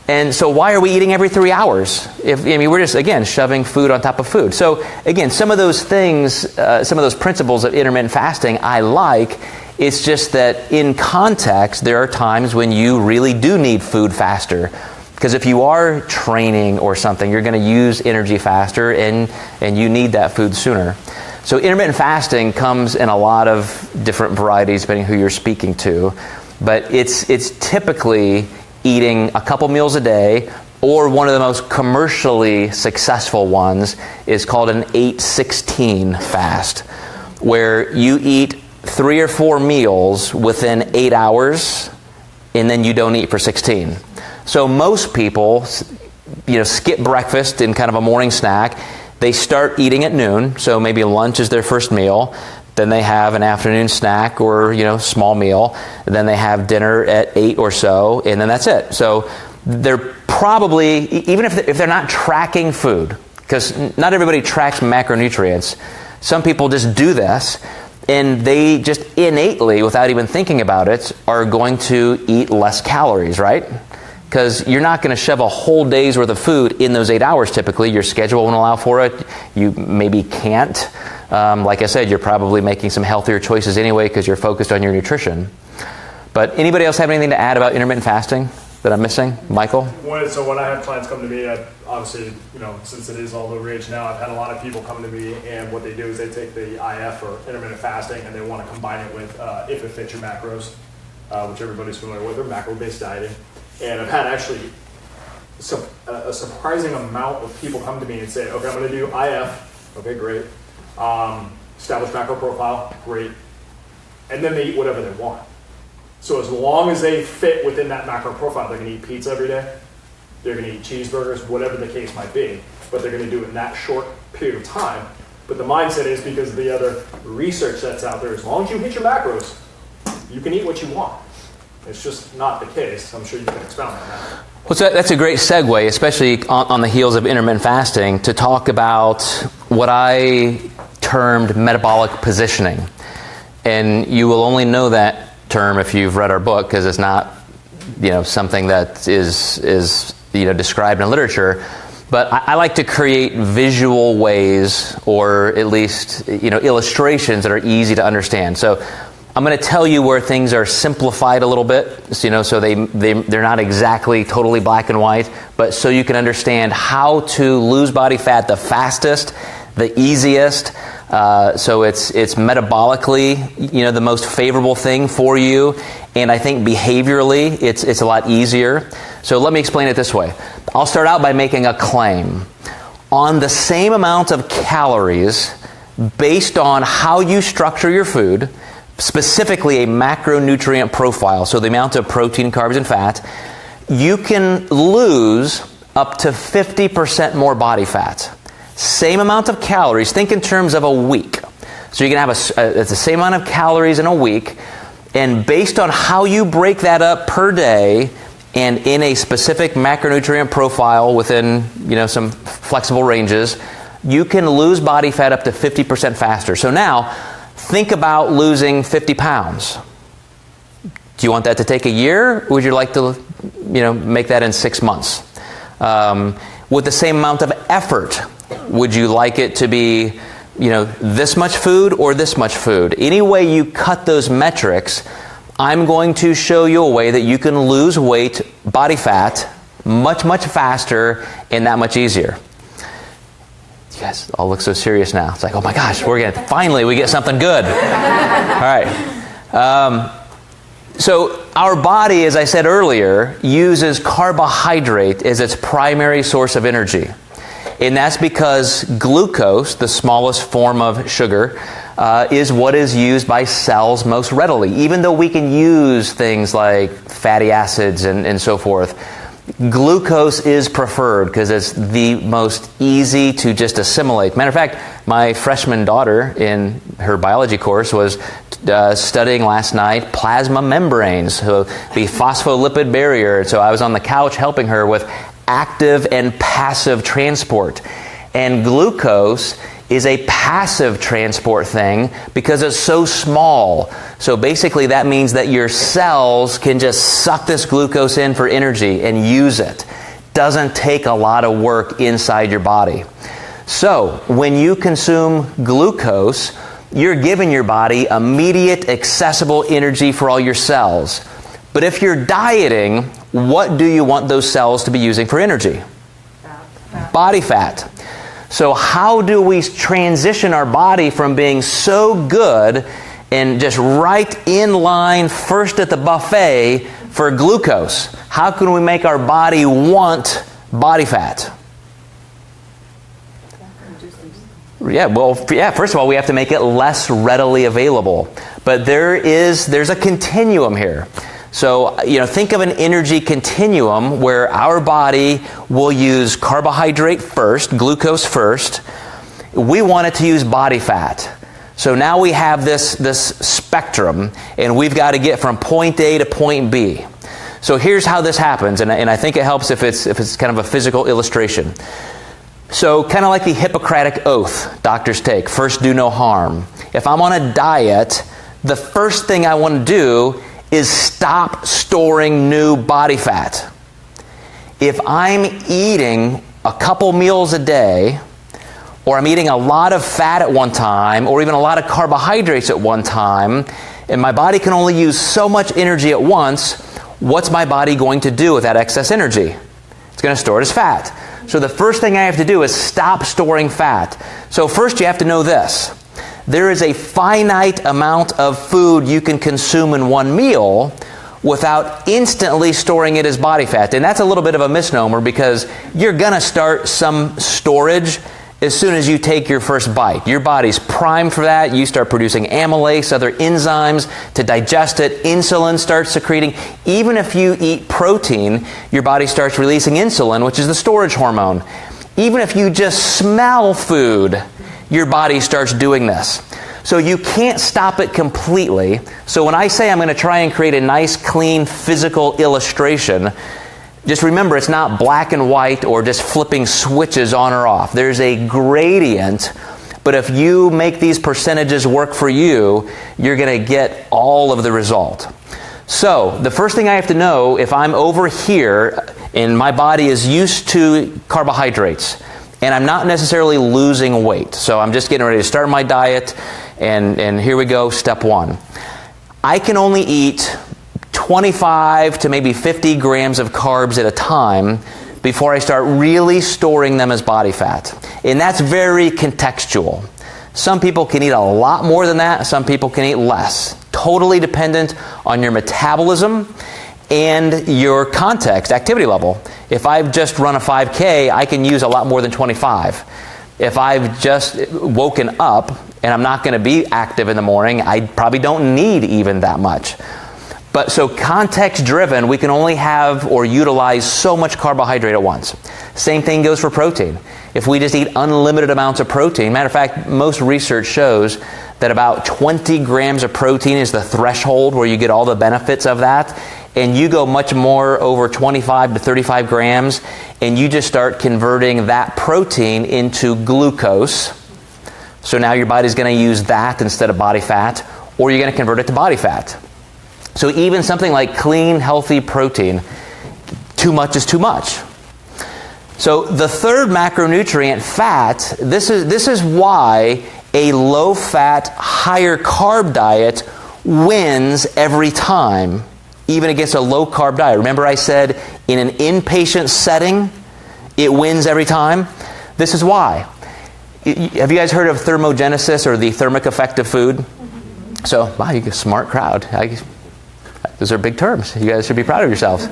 And so why are we eating every 3 hours? We're just, again, shoving food on top of food. So, again, some of those things, some of those principles of intermittent fasting I like. It's just that in context, there are times when you really do need food faster. Because if you are training or something, you're going to use energy faster and you need that food sooner. So intermittent fasting comes in a lot of different varieties depending who you're speaking to. But it's typically eating a couple meals a day, or one of the most commercially successful ones is called an 8-16 fast, where you eat 3 or 4 meals within 8 hours, and then you don't eat for 16. So most people, you know, skip breakfast in kind of a morning snack. They start eating at noon, so maybe lunch is their first meal. Then they have an afternoon snack or, you know, small meal. Then they have dinner at 8 or so, and then that's it. So they're probably, even if they're not tracking food, because not everybody tracks macronutrients, some people just do this, and they just innately, without even thinking about it, are going to eat less calories, right? Because you're not going to shove a whole day's worth of food in those 8 hours typically. Your schedule won't allow for it. You maybe can't. Like I said, you're probably making some healthier choices anyway because you're focused on your nutrition. But anybody else have anything to add about intermittent fasting that I'm missing? Michael? So when I have clients come to me, obviously, you know, since it is all the rage now, I've had a lot of people come to me, and what they do is they take the IF or intermittent fasting and they want to combine it with if it fits your macros, which everybody's familiar with, or macro-based dieting. And I've had actually a surprising amount of people come to me and say, okay, I'm going to do IF. Okay, great. Established macro profile, great. And then they eat whatever they want. So as long as they fit within that macro profile, they're going to eat pizza every day. They're going to eat cheeseburgers, whatever the case might be. But they're going to do it in that short period of time. But the mindset is, because of the other research that's out there, as long as you hit your macros, you can eat what you want. It's just not the case. I'm sure you can expound on that. Well, so that's a great segue, especially on the heels of intermittent fasting, to talk about what I termed metabolic positioning. And you will only know that term if you've read our book, because it's not, something that is described in literature. But I like to create visual ways, or at least, illustrations that are easy to understand. So I'm going to tell you where things are simplified a little bit, so they're not exactly totally black and white, but so you can understand how to lose body fat the fastest, the easiest. So it's metabolically, the most favorable thing for you, and I think behaviorally it's a lot easier. So let me explain it this way. I'll start out by making a claim. On the same amount of calories, based on how you structure your food, specifically a macronutrient profile, so the amount of protein, carbs, and fat, you can lose up to 50% more body fat. Same amount of calories. Think in terms of a week. So you can have it's the same amount of calories in a week, and based on how you break that up per day and in a specific macronutrient profile within, some flexible ranges, you can lose body fat up to 50% faster. So now, think about losing 50 pounds. Do you want that to take a year? Or would you like to, make that in 6 months? With the same amount of effort, would you like it to be, this much food or this much food? Any way you cut those metrics, I'm going to show you a way that you can lose weight, body fat, much, much faster and that much easier. You guys all look so serious now. It's like, oh my gosh, finally we get something good. All right. So our body, as I said earlier, uses carbohydrate as its primary source of energy. And that's because glucose, the smallest form of sugar, is what is used by cells most readily. Even though we can use things like fatty acids and so forth, glucose is preferred because it's the most easy to just assimilate. Matter of fact, my freshman daughter in her biology course was studying last night plasma membranes, so the phospholipid barrier. So I was on the couch helping her with active and passive transport. And glucose is a passive transport thing because it's so small. So basically that means that your cells can just suck this glucose in for energy and use it. Doesn't take a lot of work inside your body. So when you consume glucose, you're giving your body immediate accessible energy for all your cells. But if you're dieting, what do you want those cells to be using for energy? Body fat. So how do we transition our body from being so good and just right in line first at the buffet for glucose? How can we make our body want body fat? First of all, we have to make it less readily available. But there's a continuum here. So, think of an energy continuum where our body will use carbohydrate first, glucose first. We want it to use body fat. So now we have this spectrum, and we've got to get from point A to point B. So here's how this happens, and I think it helps if it's kind of a physical illustration. So kind of like the Hippocratic Oath doctors take, first do no harm. If I'm on a diet, the first thing I want to do is stop storing new body fat. If I'm eating a couple meals a day, or I'm eating a lot of fat at one time, or even a lot of carbohydrates at one time, and my body can only use so much energy at once, what's my body going to do with that excess energy? It's going to store it as fat. So the first thing I have to do is stop storing fat. So first you have to know this. There is a finite amount of food you can consume in one meal without instantly storing it as body fat. And that's a little bit of a misnomer because you're going to start some storage as soon as you take your first bite. Your body's primed for that. You start producing amylase, other enzymes to digest it. Insulin starts secreting. Even if you eat protein, your body starts releasing insulin, which is the storage hormone. Even if you just smell food, your body starts doing this. So you can't stop it completely. So when I say I'm going to try and create a nice, clean, physical illustration, just remember it's not black and white or just flipping switches on or off. There's a gradient But if you make these percentages work for you, you're going to get all of the result. So the first thing I have to know, if I'm over here and my body is used to carbohydrates, and I'm not necessarily losing weight, so I'm just getting ready to start my diet, and here we go, step one. I can only eat 25 to maybe 50 grams of carbs at a time before I start really storing them as body fat. And that's very contextual. Some people can eat a lot more than that, some people can eat less. Totally dependent on your metabolism and your context, activity level. If I've just run a 5K, I can use a lot more than 25. If I've just woken up and I'm not going to be active in the morning, I probably don't need even that much. But so context driven, we can only have or utilize so much carbohydrate at once. Same thing goes for protein. If we just eat unlimited amounts of protein, matter of fact, most research shows that about 20 grams of protein is the threshold where you get all the benefits of that. And you go much more over 25 to 35 grams, and you just start converting that protein into glucose. So now your body's going to use that instead of body fat, or you're going to convert it to body fat. So even something like clean, healthy protein, too much is too much. So the third macronutrient, fat, this is why a low-fat, higher-carb diet wins every time, even against a low-carb diet. Remember I said in an inpatient setting, it wins every time? This is why. Have you guys heard of thermogenesis or the thermic effect of food? So, wow, you're a smart crowd. Those are big terms. You guys should be proud of yourselves.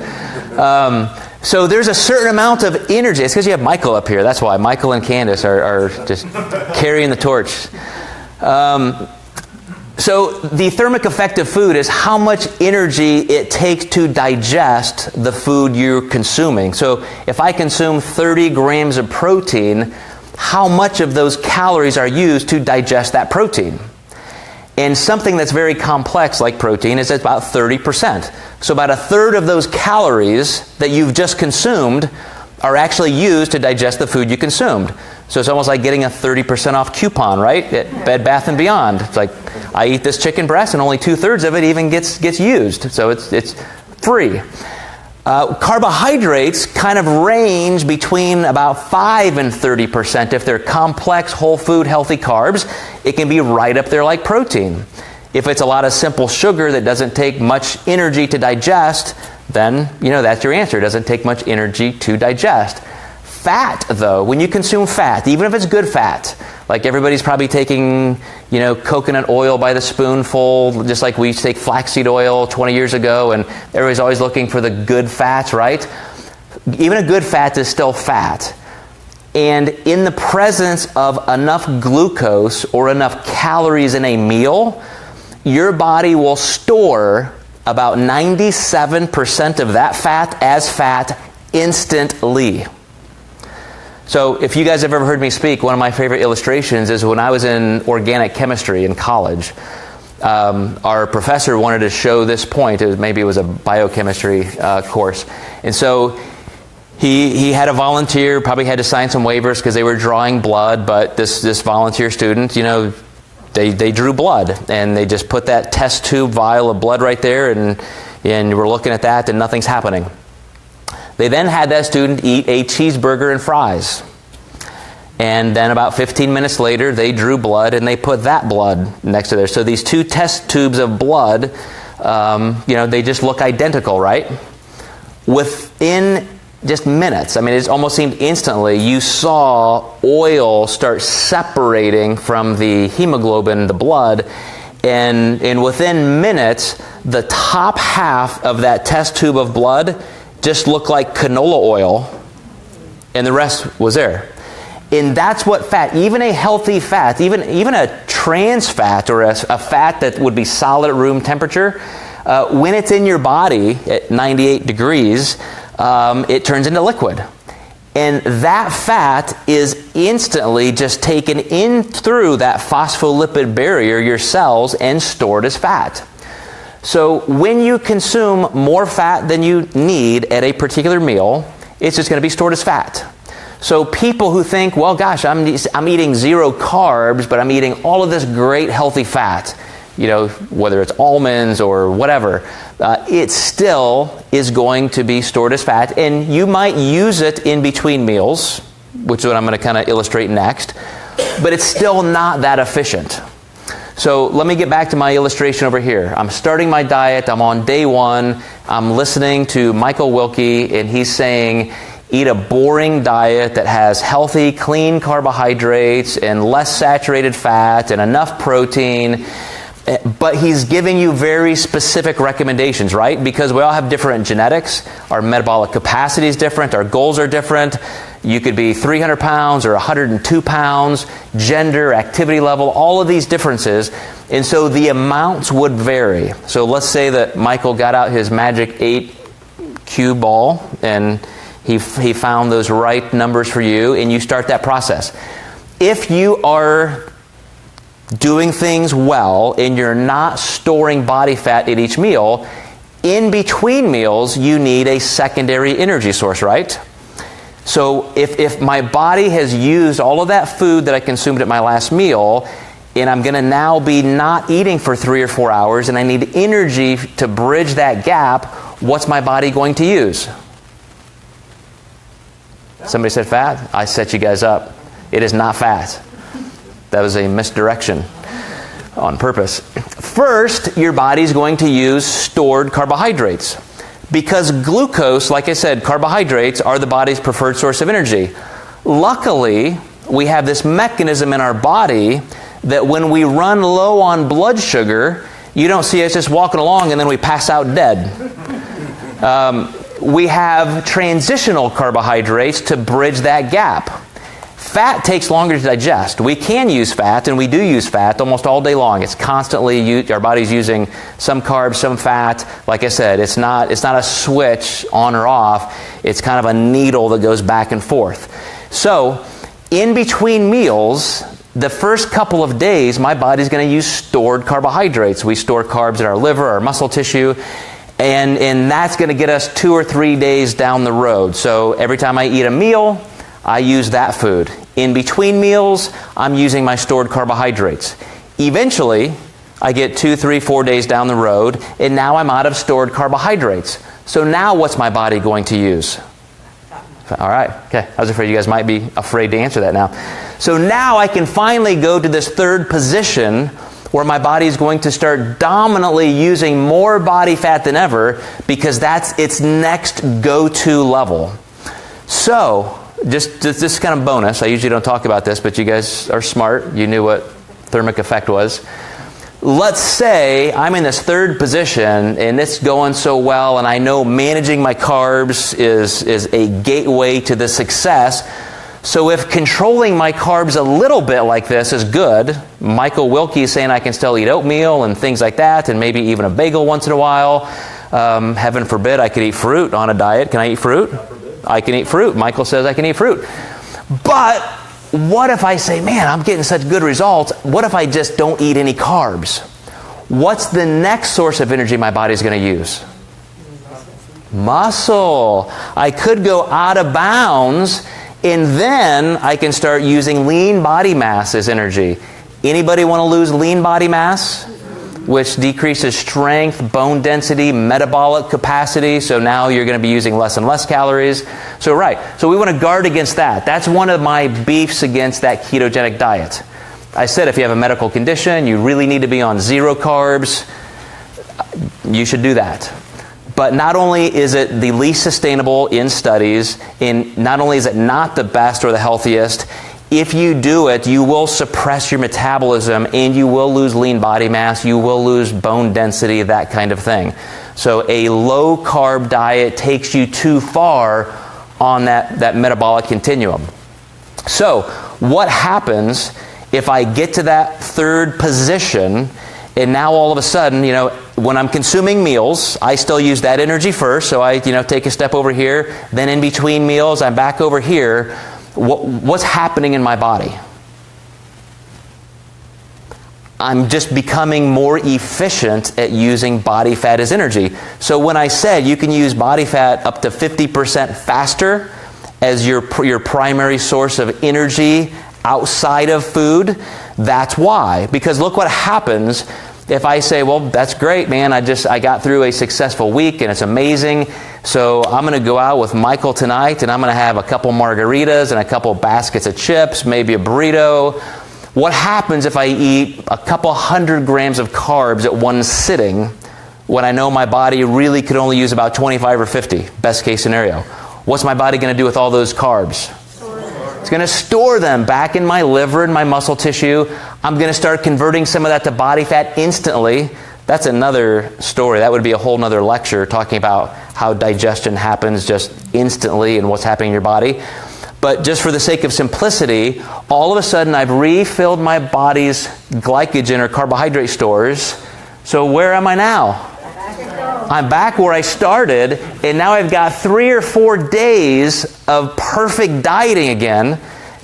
So there's a certain amount of energy. It's because you have Michael up here. That's why. Michael and Candace are just carrying the torch. So the thermic effect of food is how much energy it takes to digest the food you're consuming. So if I consume 30 grams of protein, how much of those calories are used to digest that protein? And something that's very complex like protein is about 30%. So about a third of those calories that you've just consumed are actually used to digest the food you consumed. So it's almost like getting a 30% off coupon, right? At Bed Bath & Beyond. It's like, I eat this chicken breast and only 2/3 of it even gets used. So it's free. Carbohydrates kind of range between about 5 and 30%. If they're complex, whole food, healthy carbs, it can be right up there like protein. If it's a lot of simple sugar that doesn't take much energy to digest, then, that's your answer. It doesn't take much energy to digest. Fat, though, when you consume fat, even if it's good fat, like everybody's probably taking, coconut oil by the spoonful, just like we used to take flaxseed oil 20 years ago, and everybody's always looking for the good fats, right? Even a good fat is still fat. And in the presence of enough glucose or enough calories in a meal, your body will store about 97% of that fat as fat instantly. So if you guys have ever heard me speak, one of my favorite illustrations is when I was in organic chemistry in college. Our professor wanted to show this point. Maybe it was a biochemistry course. And so he had a volunteer, probably had to sign some waivers because they were drawing blood, but this volunteer student, they drew blood, and they just put that test tube vial of blood right there, and we're looking at that, and nothing's happening. They then had that student eat a cheeseburger and fries. And then about 15 minutes later, they drew blood, and they put that blood next to there. So these two test tubes of blood, they just look identical, right? Within just minutes, it almost seemed instantly, you saw oil start separating from the hemoglobin, the blood, and within minutes, the top half of that test tube of blood just looked like canola oil, and the rest was there. And that's what fat, even a healthy fat, even a trans fat or a fat that would be solid at room temperature, when it's in your body at 98 degrees, it turns into liquid. And that fat is instantly just taken in through that phospholipid barrier, your cells, and stored as fat. So when you consume more fat than you need at a particular meal, it's just going to be stored as fat. So people who think, well, gosh, I'm eating 0 carbs, but I'm eating all of this great healthy fat, whether it's almonds or whatever, it still is going to be stored as fat. And you might use it in between meals, which is what I'm going to kind of illustrate next, but it's still not that efficient. So let me get back to my illustration over here. I'm starting my diet. I'm on day 1. I'm listening to Michael Wilkie, and he's saying, eat a boring diet that has healthy, clean carbohydrates and less saturated fat and enough protein. But he's giving you very specific recommendations, right? Because we all have different genetics. Our metabolic capacity is different. Our goals are different. You could be 300 pounds or 102 pounds, gender, activity level, all of these differences. And so the amounts would vary. So let's say that Michael got out his magic 8 cue ball and he found those right numbers for you, and you start that process. If you are doing things well and you're not storing body fat at each meal, in between meals you need a secondary energy source, right? So if my body has used all of that food that I consumed at my last meal, and I'm going to now be not eating for 3 or 4 hours, and I need energy to bridge that gap, what's my body going to use? Somebody said fat? I set you guys up. It is not fat. That was a misdirection on purpose. First, your body's going to use stored carbohydrates. Because glucose, like I said, carbohydrates are the body's preferred source of energy. Luckily, we have this mechanism in our body that when we run low on blood sugar, you don't see us just walking along and then we pass out dead. We have transitional carbohydrates to bridge that gap. Fat takes longer to digest. We can use fat, and we do use fat almost all day long. It's constantly, our body's using some carbs, some fat. Like I said, it's not a switch on or off. It's kind of a needle that goes back and forth. So, in between meals, the first couple of days, my body's going to use stored carbohydrates. We store carbs in our liver, our muscle tissue, and that's going to get us 2 or 3 days down the road. So every time I eat a meal, I use that food. In between meals, I'm using my stored carbohydrates. Eventually, I get 2, 3, 4 days down the road, and now I'm out of stored carbohydrates. So now what's my body going to use? All right. Okay. I was afraid you guys might be afraid to answer that now. So now I can finally go to this third position where my body is going to start dominantly using more body fat than ever because that's its next go-to level. So, just this kind of bonus. I usually don't talk about this, but you guys are smart. You knew what thermic effect was. Let's say I'm in this third position and it's going so well, and I know managing my carbs is a gateway to the success. So if controlling my carbs a little bit like this is good, Michael Wilkie is saying I can still eat oatmeal and things like that, and maybe even a bagel once in a while. Heaven forbid I could eat fruit on a diet. Can I eat fruit? I can eat fruit. Michael says I can eat fruit. But what if I say, man, I'm getting such good results. What if I just don't eat any carbs? What's the next source of energy my body's going to use? Muscle. I could go out of bounds, and then I can start using lean body mass as energy. Anybody want to lose lean body mass? Which decreases strength, bone density, metabolic capacity. So now you're going to be using less and less calories. So we want to guard against that. That's one of my beefs against that ketogenic diet. I said if you have a medical condition, you really need to be on 0 carbs, you should do that. But not only is it the least sustainable in studies, and not only is it not the best or the healthiest, if you do it, you will suppress your metabolism and you will lose lean body mass, you will lose bone density, that kind of thing. So a low-carb diet takes you too far on that metabolic continuum. So what happens if I get to that third position, and now all of a sudden, when I'm consuming meals, I still use that energy first, so I take a step over here, then in between meals, I'm back over here. What's happening in my body? I'm just becoming more efficient at using body fat as energy. So when I said you can use body fat up to 50% faster as your primary source of energy outside of food, that's why. Because look what happens if I say, well, that's great, man. I got through a successful week and it's amazing. So I'm going to go out with Michael tonight and I'm going to have a couple margaritas and a couple baskets of chips, maybe a burrito. What happens if I eat a couple 100 grams of carbs at one sitting when I know my body really could only use about 25 or 50, best case scenario? What's my body going to do with all those carbs? It's going to store them back in my liver and my muscle tissue. I'm going to start converting some of that to body fat instantly. That's another story. That would be a whole nother lecture talking about how digestion happens just instantly and what's happening in your body. But just for the sake of simplicity, all of a sudden I've refilled my body's glycogen or carbohydrate stores. So where am I now? I'm back where I started, and now I've got 3 or 4 days of perfect dieting again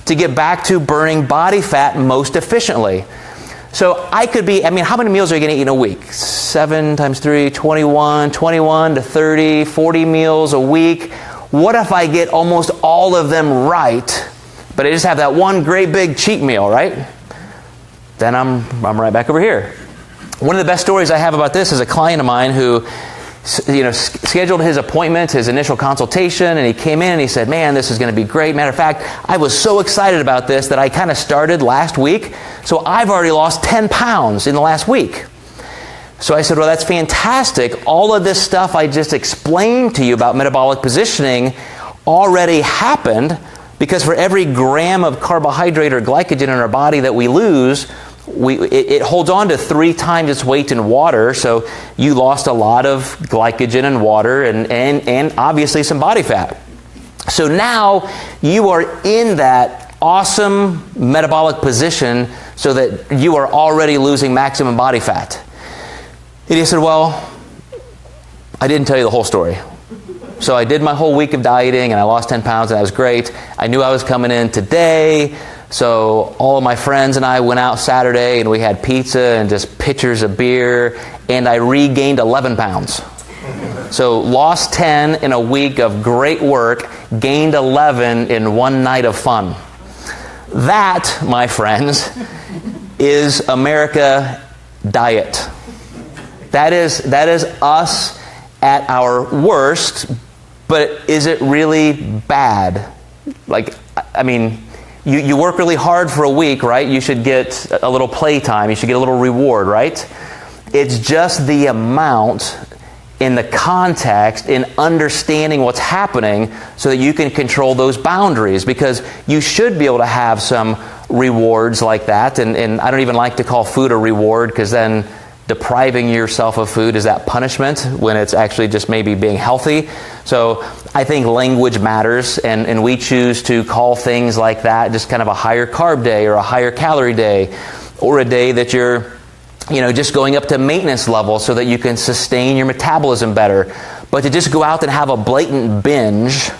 to get back to burning body fat most efficiently. So I could be, how many meals are you going to eat in a week? 7 times 3, 21 to 30, 40 meals a week. What if I get almost all of them right, but I just have that one great big cheat meal, right? Then I'm right back over here. One of the best stories I have about this is a client of mine who scheduled his appointment, his initial consultation, and he came in and he said, man, this is going to be great. Matter of fact, I was so excited about this that I kind of started last week. So I've already lost 10 pounds in the last week. So I said, well, that's fantastic. All of this stuff I just explained to you about metabolic positioning already happened, because for every gram of carbohydrate or glycogen in our body that we lose, it holds on to 3 times its weight in water. So you lost a lot of glycogen and water and obviously some body fat. So now you are in that awesome metabolic position so that you are already losing maximum body fat. And he said, well, I didn't tell you the whole story. So I did my whole week of dieting and I lost 10 pounds and that was great. I knew I was coming in today. So all of my friends and I went out Saturday and we had pizza and just pitchers of beer, and I regained 11 pounds. So lost 10 in a week of great work, gained 11 in one night of fun. That, my friends, is America diet. That is us at our worst, but is it really bad? You work really hard for a week, right? You should get a little playtime. You should get a little reward, right? It's just the amount in the context, in understanding what's happening so that you can control those boundaries, because you should be able to have some rewards like that. And I don't even like to call food a reward, because then depriving yourself of food is that punishment when it's actually just maybe being healthy. So I think language matters, and we choose to call things like that just kind of a higher carb day or a higher calorie day, or a day that you're just going up to maintenance level so that you can sustain your metabolism better. But to just go out and have a blatant binge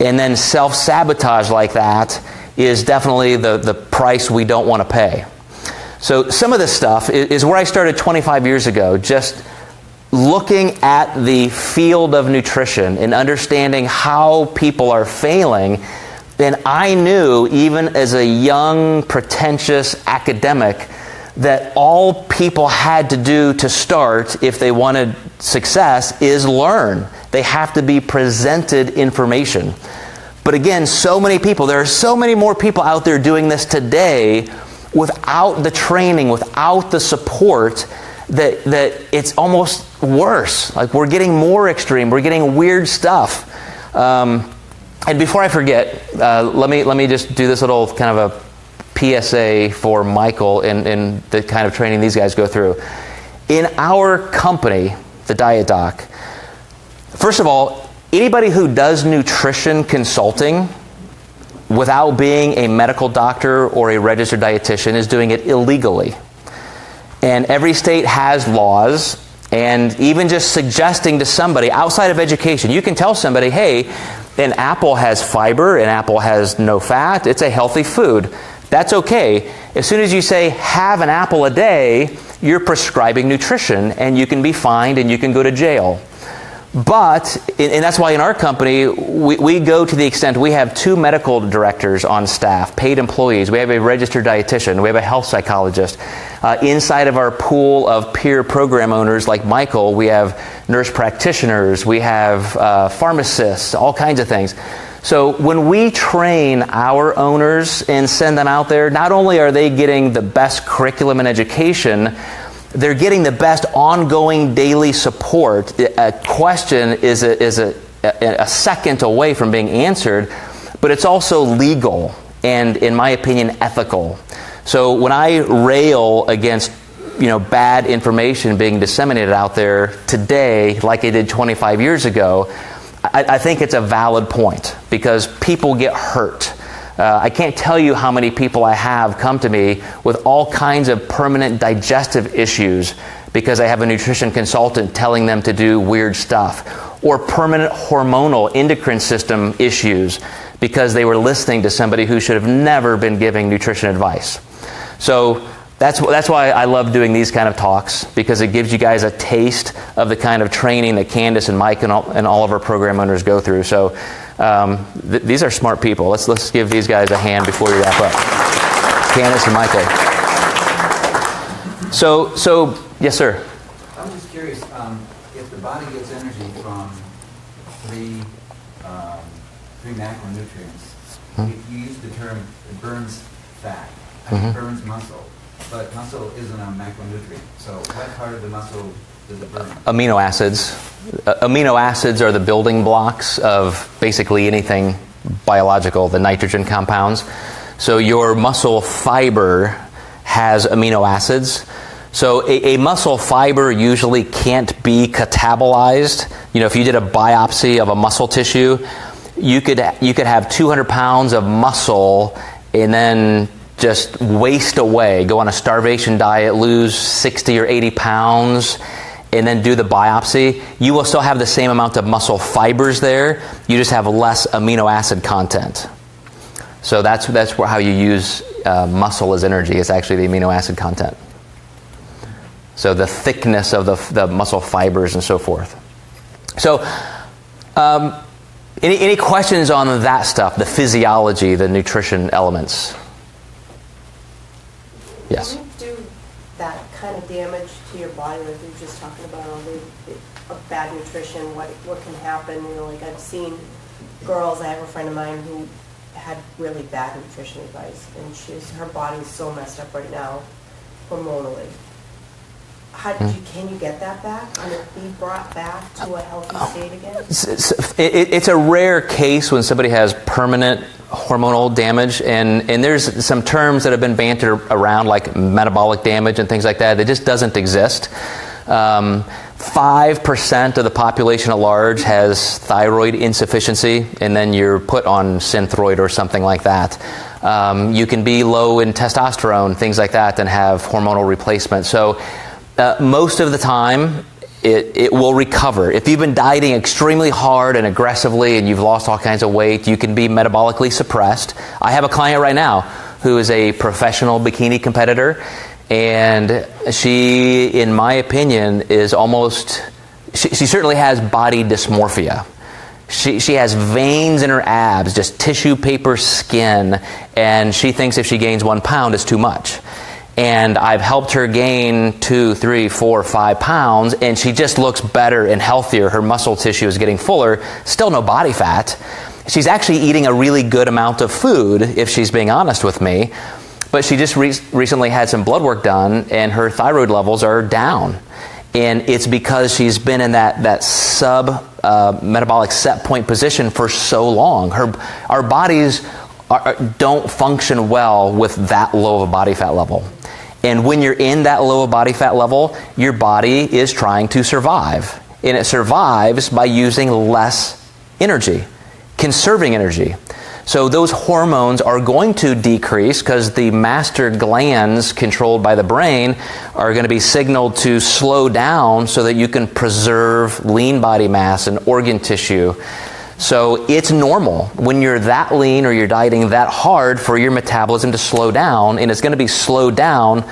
and then self-sabotage like that is definitely the price we don't want to pay. So some of this stuff is where I started 25 years ago, just looking at the field of nutrition and understanding how people are failing. And I knew, even as a young, pretentious academic, that all people had to do to start, if they wanted success, is learn. They have to be presented information. But again, there are so many more people out there doing this today without the training, without the support, that it's almost worse. Like, we're getting more extreme. We're getting weird stuff. And before I forget, let me just do this little kind of a PSA for Michael and the kind of training these guys go through. In our company, the Diet Doc, first of all, anybody who does nutrition consulting without being a medical doctor or a registered dietitian is doing it illegally. And every state has laws, and even just suggesting to somebody outside of education, you can tell somebody, hey, an apple has fiber, an apple has no fat, it's a healthy food. That's okay. As soon as you say, have an apple a day, you're prescribing nutrition, and you can be fined and you can go to jail. But, and that's why in our company, we go to the extent we have 2 medical directors on staff, paid employees. We have a registered dietitian. We have a health psychologist. Inside of our pool of peer program owners like Michael, we have nurse practitioners. We have pharmacists, all kinds of things. So when we train our owners and send them out there, not only are they getting the best curriculum and education, they're getting the best ongoing daily support. A question is a second away from being answered, but it's also legal and, in my opinion, ethical. So when I rail against bad information being disseminated out there today, like I did 25 years ago, I think it's a valid point because people get hurt. I can't tell you how many people I have come to me with all kinds of permanent digestive issues because I have a nutrition consultant telling them to do weird stuff, or permanent hormonal endocrine system issues because they were listening to somebody who should have never been giving nutrition advice. So that's why I love doing these kind of talks, because it gives you guys a taste of the kind of training that Candace and Mike and all of our program owners go through. So these are smart people. Let's give these guys a hand before we wrap up. Candace and Michael. So yes, sir. I'm just curious, if the body gets energy from three macronutrients, if you use the term it burns fat, it burns muscle, but muscle isn't a macronutrient. So what part of the muscle does it burn? Amino acids. Amino acids are the building blocks of basically anything biological, the nitrogen compounds. So your muscle fiber has amino acids. So a muscle fiber usually can't be catabolized. If you did a biopsy of a muscle tissue, you could have 200 pounds of muscle and then just waste away, go on a starvation diet, lose 60 or 80 pounds, and then do the biopsy. You will still have the same amount of muscle fibers there. You just have less amino acid content. So that's how you use muscle as energy. It's actually the amino acid content. So the thickness of the muscle fibers and so forth. So any questions on that stuff, the physiology, the nutrition elements? Yes. When you do that kind of damage to your body, like we were just talking about, all of bad nutrition, what can happen? Like I've seen girls. I have a friend of mine who had really bad nutrition advice, and her body's so messed up right now, hormonally. Can you get that back? Can it be brought back to a healthy state again? It's a rare case when somebody has permanent hormonal damage, and there's some terms that have been bantered around, like metabolic damage and things like that. It just doesn't exist. 5% of the population at large has thyroid insufficiency, and then you're put on Synthroid or something like that. You can be low in testosterone, things like that, and have hormonal replacement. So most of the time, it will recover. If you've been dieting extremely hard and aggressively and you've lost all kinds of weight, you can be metabolically suppressed. I have a client right now who is a professional bikini competitor, and she, in my opinion, is she certainly has body dysmorphia. She has veins in her abs, just tissue paper skin, and she thinks if she gains 1 pound, it's too much. And I've helped her gain 2, 3, 4, 5 pounds, and she just looks better and healthier. Her muscle tissue is getting fuller. Still no body fat. She's actually eating a really good amount of food, if she's being honest with me. But she just recently had some blood work done, and her thyroid levels are down. And it's because she's been in that sub-metabolic set point position for so long. Our bodies don't function well with that low of a body fat level. And when you're in that low of body fat level, your body is trying to survive. And it survives by using less energy, conserving energy. So those hormones are going to decrease because the master glands controlled by the brain are going to be signaled to slow down so that you can preserve lean body mass and organ tissue. So it's normal when you're that lean or you're dieting that hard for your metabolism to slow down, and it's going to be slowed down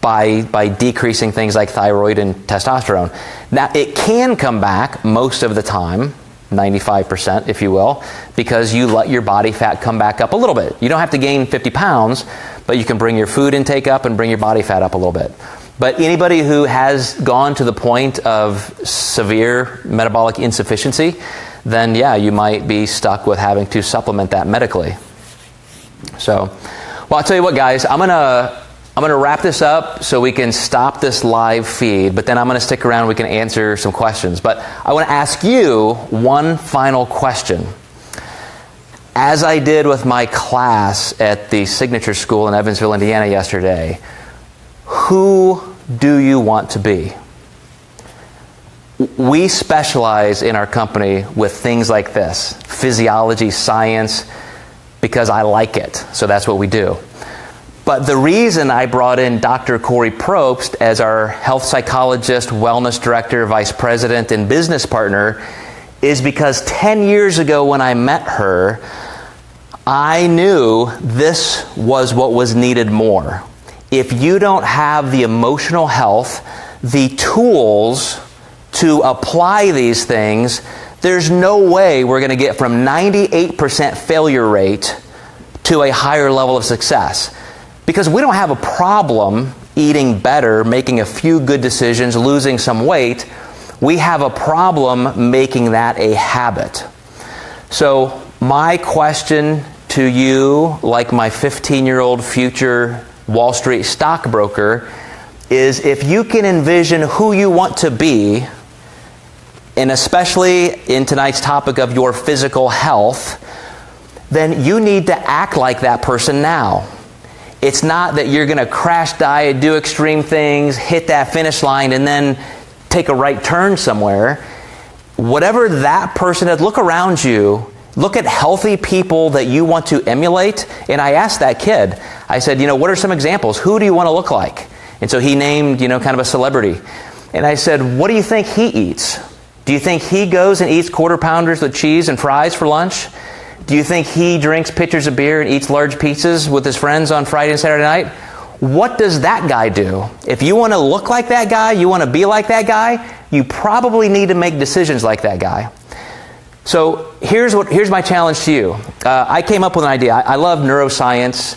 by decreasing things like thyroid and testosterone. Now, it can come back most of the time, 95%, if you will, because you let your body fat come back up a little bit. You don't have to gain 50 pounds, but you can bring your food intake up and bring your body fat up a little bit. But anybody who has gone to the point of severe metabolic insufficiency, then yeah, you might be stuck with having to supplement that medically. So, well, I'll tell you what, guys, I'm gonna wrap this up so we can stop this live feed, but then I'm gonna stick around, we can answer some questions. But I wanna ask you one final question. As I did with my class at the Signature School in Evansville, Indiana yesterday, who do you want to be? We specialize in our company with things like this, physiology, science, because I like it. So that's what we do. But the reason I brought in Dr. Corey Probst as our health psychologist, wellness director, vice president, and business partner is because 10 years ago when I met her, I knew this was what was needed more. If you don't have the emotional health, the tools to apply these things, there's no way we're going to get from 98% failure rate to a higher level of success. Because we don't have a problem eating better, making a few good decisions, losing some weight. We have a problem making that a habit. So my question to you, like my 15-year-old future Wall Street stockbroker, is if you can envision who you want to be, and especially in tonight's topic of your physical health, then you need to act like that person now. It's not that you're going to crash diet, do extreme things, hit that finish line, and then take a right turn somewhere. Whatever that person is, look around you. Look at healthy people that you want to emulate. And I asked that kid, I said, what are some examples? Who do you want to look like? And so he named, kind of a celebrity. And I said, what do you think he eats? Do you think he goes and eats quarter pounders with cheese and fries for lunch? Do you think he drinks pitchers of beer and eats large pizzas with his friends on Friday and Saturday night? What does that guy do? If you want to look like that guy, you want to be like that guy, you probably need to make decisions like that guy. So here's my challenge to you. I came up with an idea. I love neuroscience.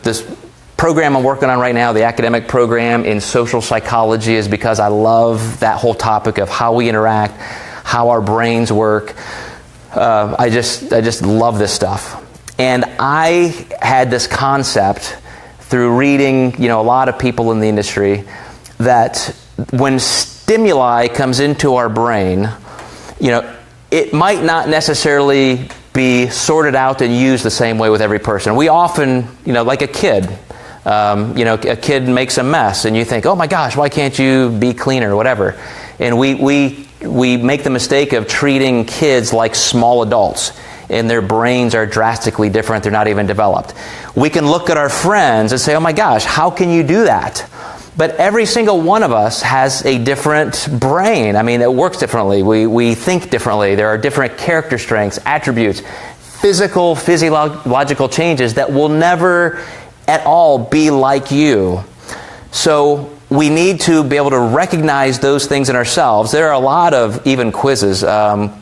This program I'm working on right now, the academic program in social psychology, is because I love that whole topic of how we interact, how our brains work. I just love this stuff. And I had this concept through reading, a lot of people in the industry, that when stimuli comes into our brain, it might not necessarily be sorted out and used the same way with every person. We often, like a kid, a kid makes a mess and you think, oh my gosh, why can't you be cleaner or whatever? And we make the mistake of treating kids like small adults, and their brains are drastically different. They're not even developed. We can look at our friends and say, oh my gosh, how can you do that? But every single one of us has a different brain. I mean, it works differently. We think differently. There are different character strengths, attributes, physiological changes that will never at all be like you. So we need to be able to recognize those things in ourselves. There are a lot of even quizzes.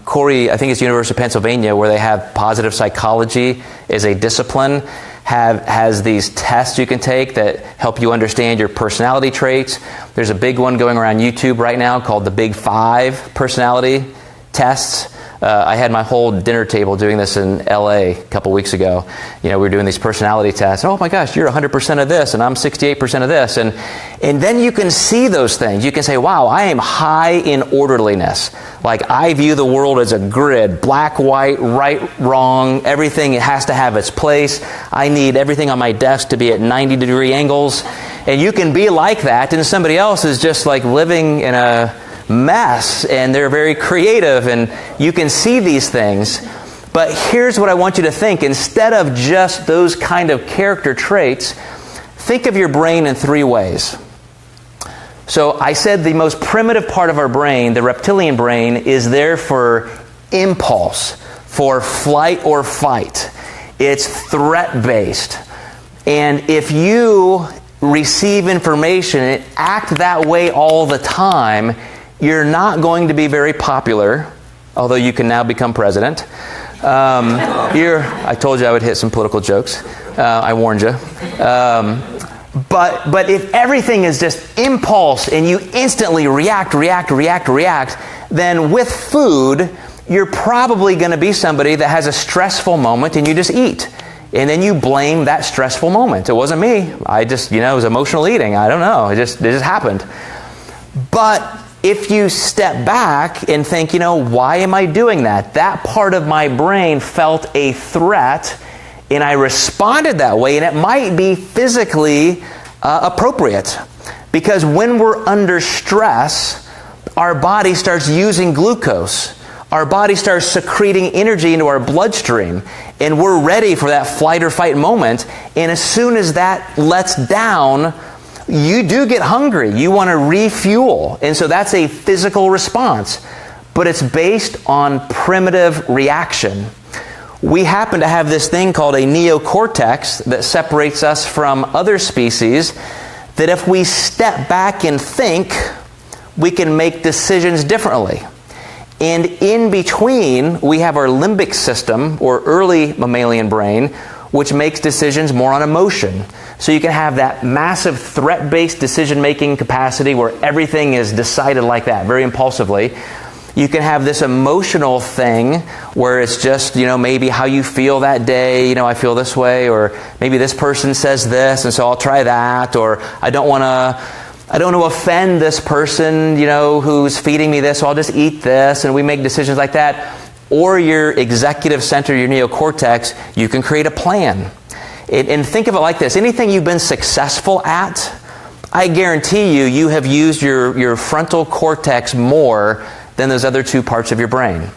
Corey, I think it's University of Pennsylvania, where they have positive psychology as a discipline, has these tests you can take that help you understand your personality traits. There's a big one going around YouTube right now called the Big 5 personality tests. I had my whole dinner table doing this in LA a couple weeks ago. We were doing these personality tests. Oh my gosh, you're 100% of this, and I'm 68% of this. And then you can see those things. You can say, wow, I am high in orderliness. Like, I view the world as a grid, black, white, right, wrong. Everything has to have its place. I need everything on my desk to be at 90-degree angles. And you can be like that, and somebody else is just like living in a mess, and they're very creative, and you can see these things. But here's what I want you to think. Instead of just those kind of character traits, think of your brain in 3 ways. So I said the most primitive part of our brain, the reptilian brain, is there for impulse, for flight or fight. It's threat-based. And if you receive information and act that way all the time, you're not going to be very popular, although you can now become president. I told you I would hit some political jokes. I warned you. But if everything is just impulse and you instantly react, then with food, you're probably going to be somebody that has a stressful moment and you just eat. And then you blame that stressful moment. It wasn't me. I just, it was emotional eating. I don't know. It just happened. But if you step back and think, why am I doing that? That part of my brain felt a threat and I responded that way, and it might be physically appropriate. Because when we're under stress, our body starts using glucose. Our body starts secreting energy into our bloodstream, and we're ready for that flight or fight moment. And as soon as that lets down, you do get hungry. You want to refuel. And so that's a physical response. But it's based on primitive reaction. We happen to have this thing called a neocortex that separates us from other species, that if we step back and think, we can make decisions differently. And in between, we have our limbic system, or early mammalian brain, which makes decisions more on emotion. So you can have that massive threat-based decision-making capacity where everything is decided like that, very impulsively. You can have this emotional thing where it's just, maybe how you feel that day. I feel this way, or maybe this person says this, and so I'll try that, or I don't want to offend this person, who's feeding me this, so I'll just eat this, and we make decisions like that. Or your executive center, your neocortex, you can create a plan. And think of it like this. Anything you've been successful at, I guarantee you have used your frontal cortex more than those other two parts of your brain.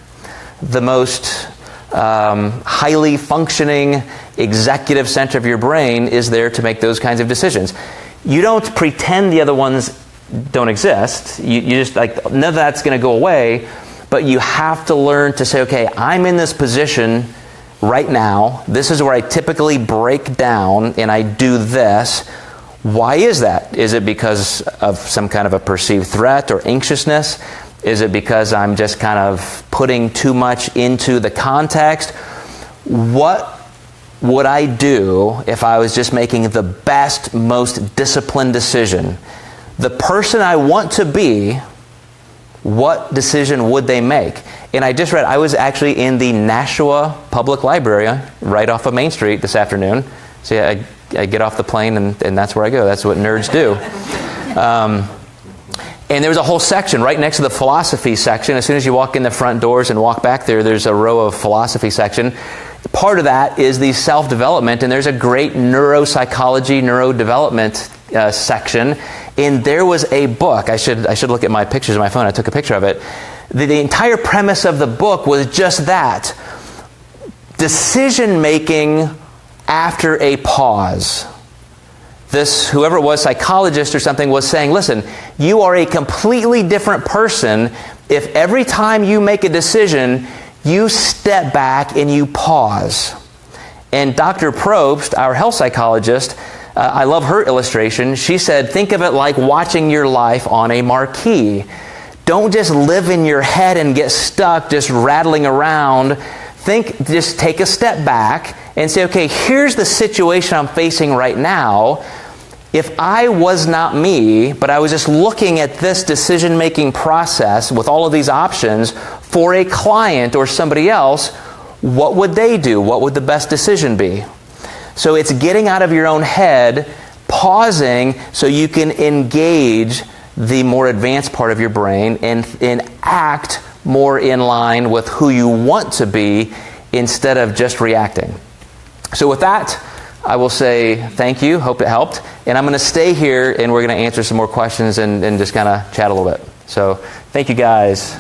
The most highly functioning executive center of your brain is there to make those kinds of decisions. You don't pretend the other ones don't exist. You just, none of that's going to go away, but you have to learn to say, okay, I'm in this position right now. This is where I typically break down and I do this. Why is that? Is it because of some kind of a perceived threat or anxiousness? Is it because I'm just kind of putting too much into the context? What would I do if I was just making the best, most disciplined decision? The person I want to be, what decision would they make? And I just read, I was actually in the Nashua Public Library right off of Main Street this afternoon. So yeah, I get off the plane and that's where I go. That's what nerds do. And there was a whole section right next to the philosophy section. As soon as you walk in the front doors and walk back there, there's a row of philosophy section. Part of that is the self-development, and there's a great neuropsychology, neurodevelopment section. And there was a book. I should look at my pictures on my phone. I took a picture of it. The entire premise of the book was just that. Decision-making after a pause. This, whoever it was, psychologist or something, was saying, listen, you are a completely different person if every time you make a decision, you step back and you pause. And Dr. Probst, our health psychologist, I love her illustration. She said, think of it like watching your life on a marquee. Don't just live in your head and get stuck just rattling around. Just take a step back and say, okay, here's the situation I'm facing right now. If I was not me, but I was just looking at this decision-making process with all of these options for a client or somebody else, what would they do? What would the best decision be? So it's getting out of your own head, pausing so you can engage the more advanced part of your brain and act more in line with who you want to be instead of just reacting. So with that, I will say thank you. Hope it helped. And I'm going to stay here and we're going to answer some more questions and just kind of chat a little bit. So thank you guys.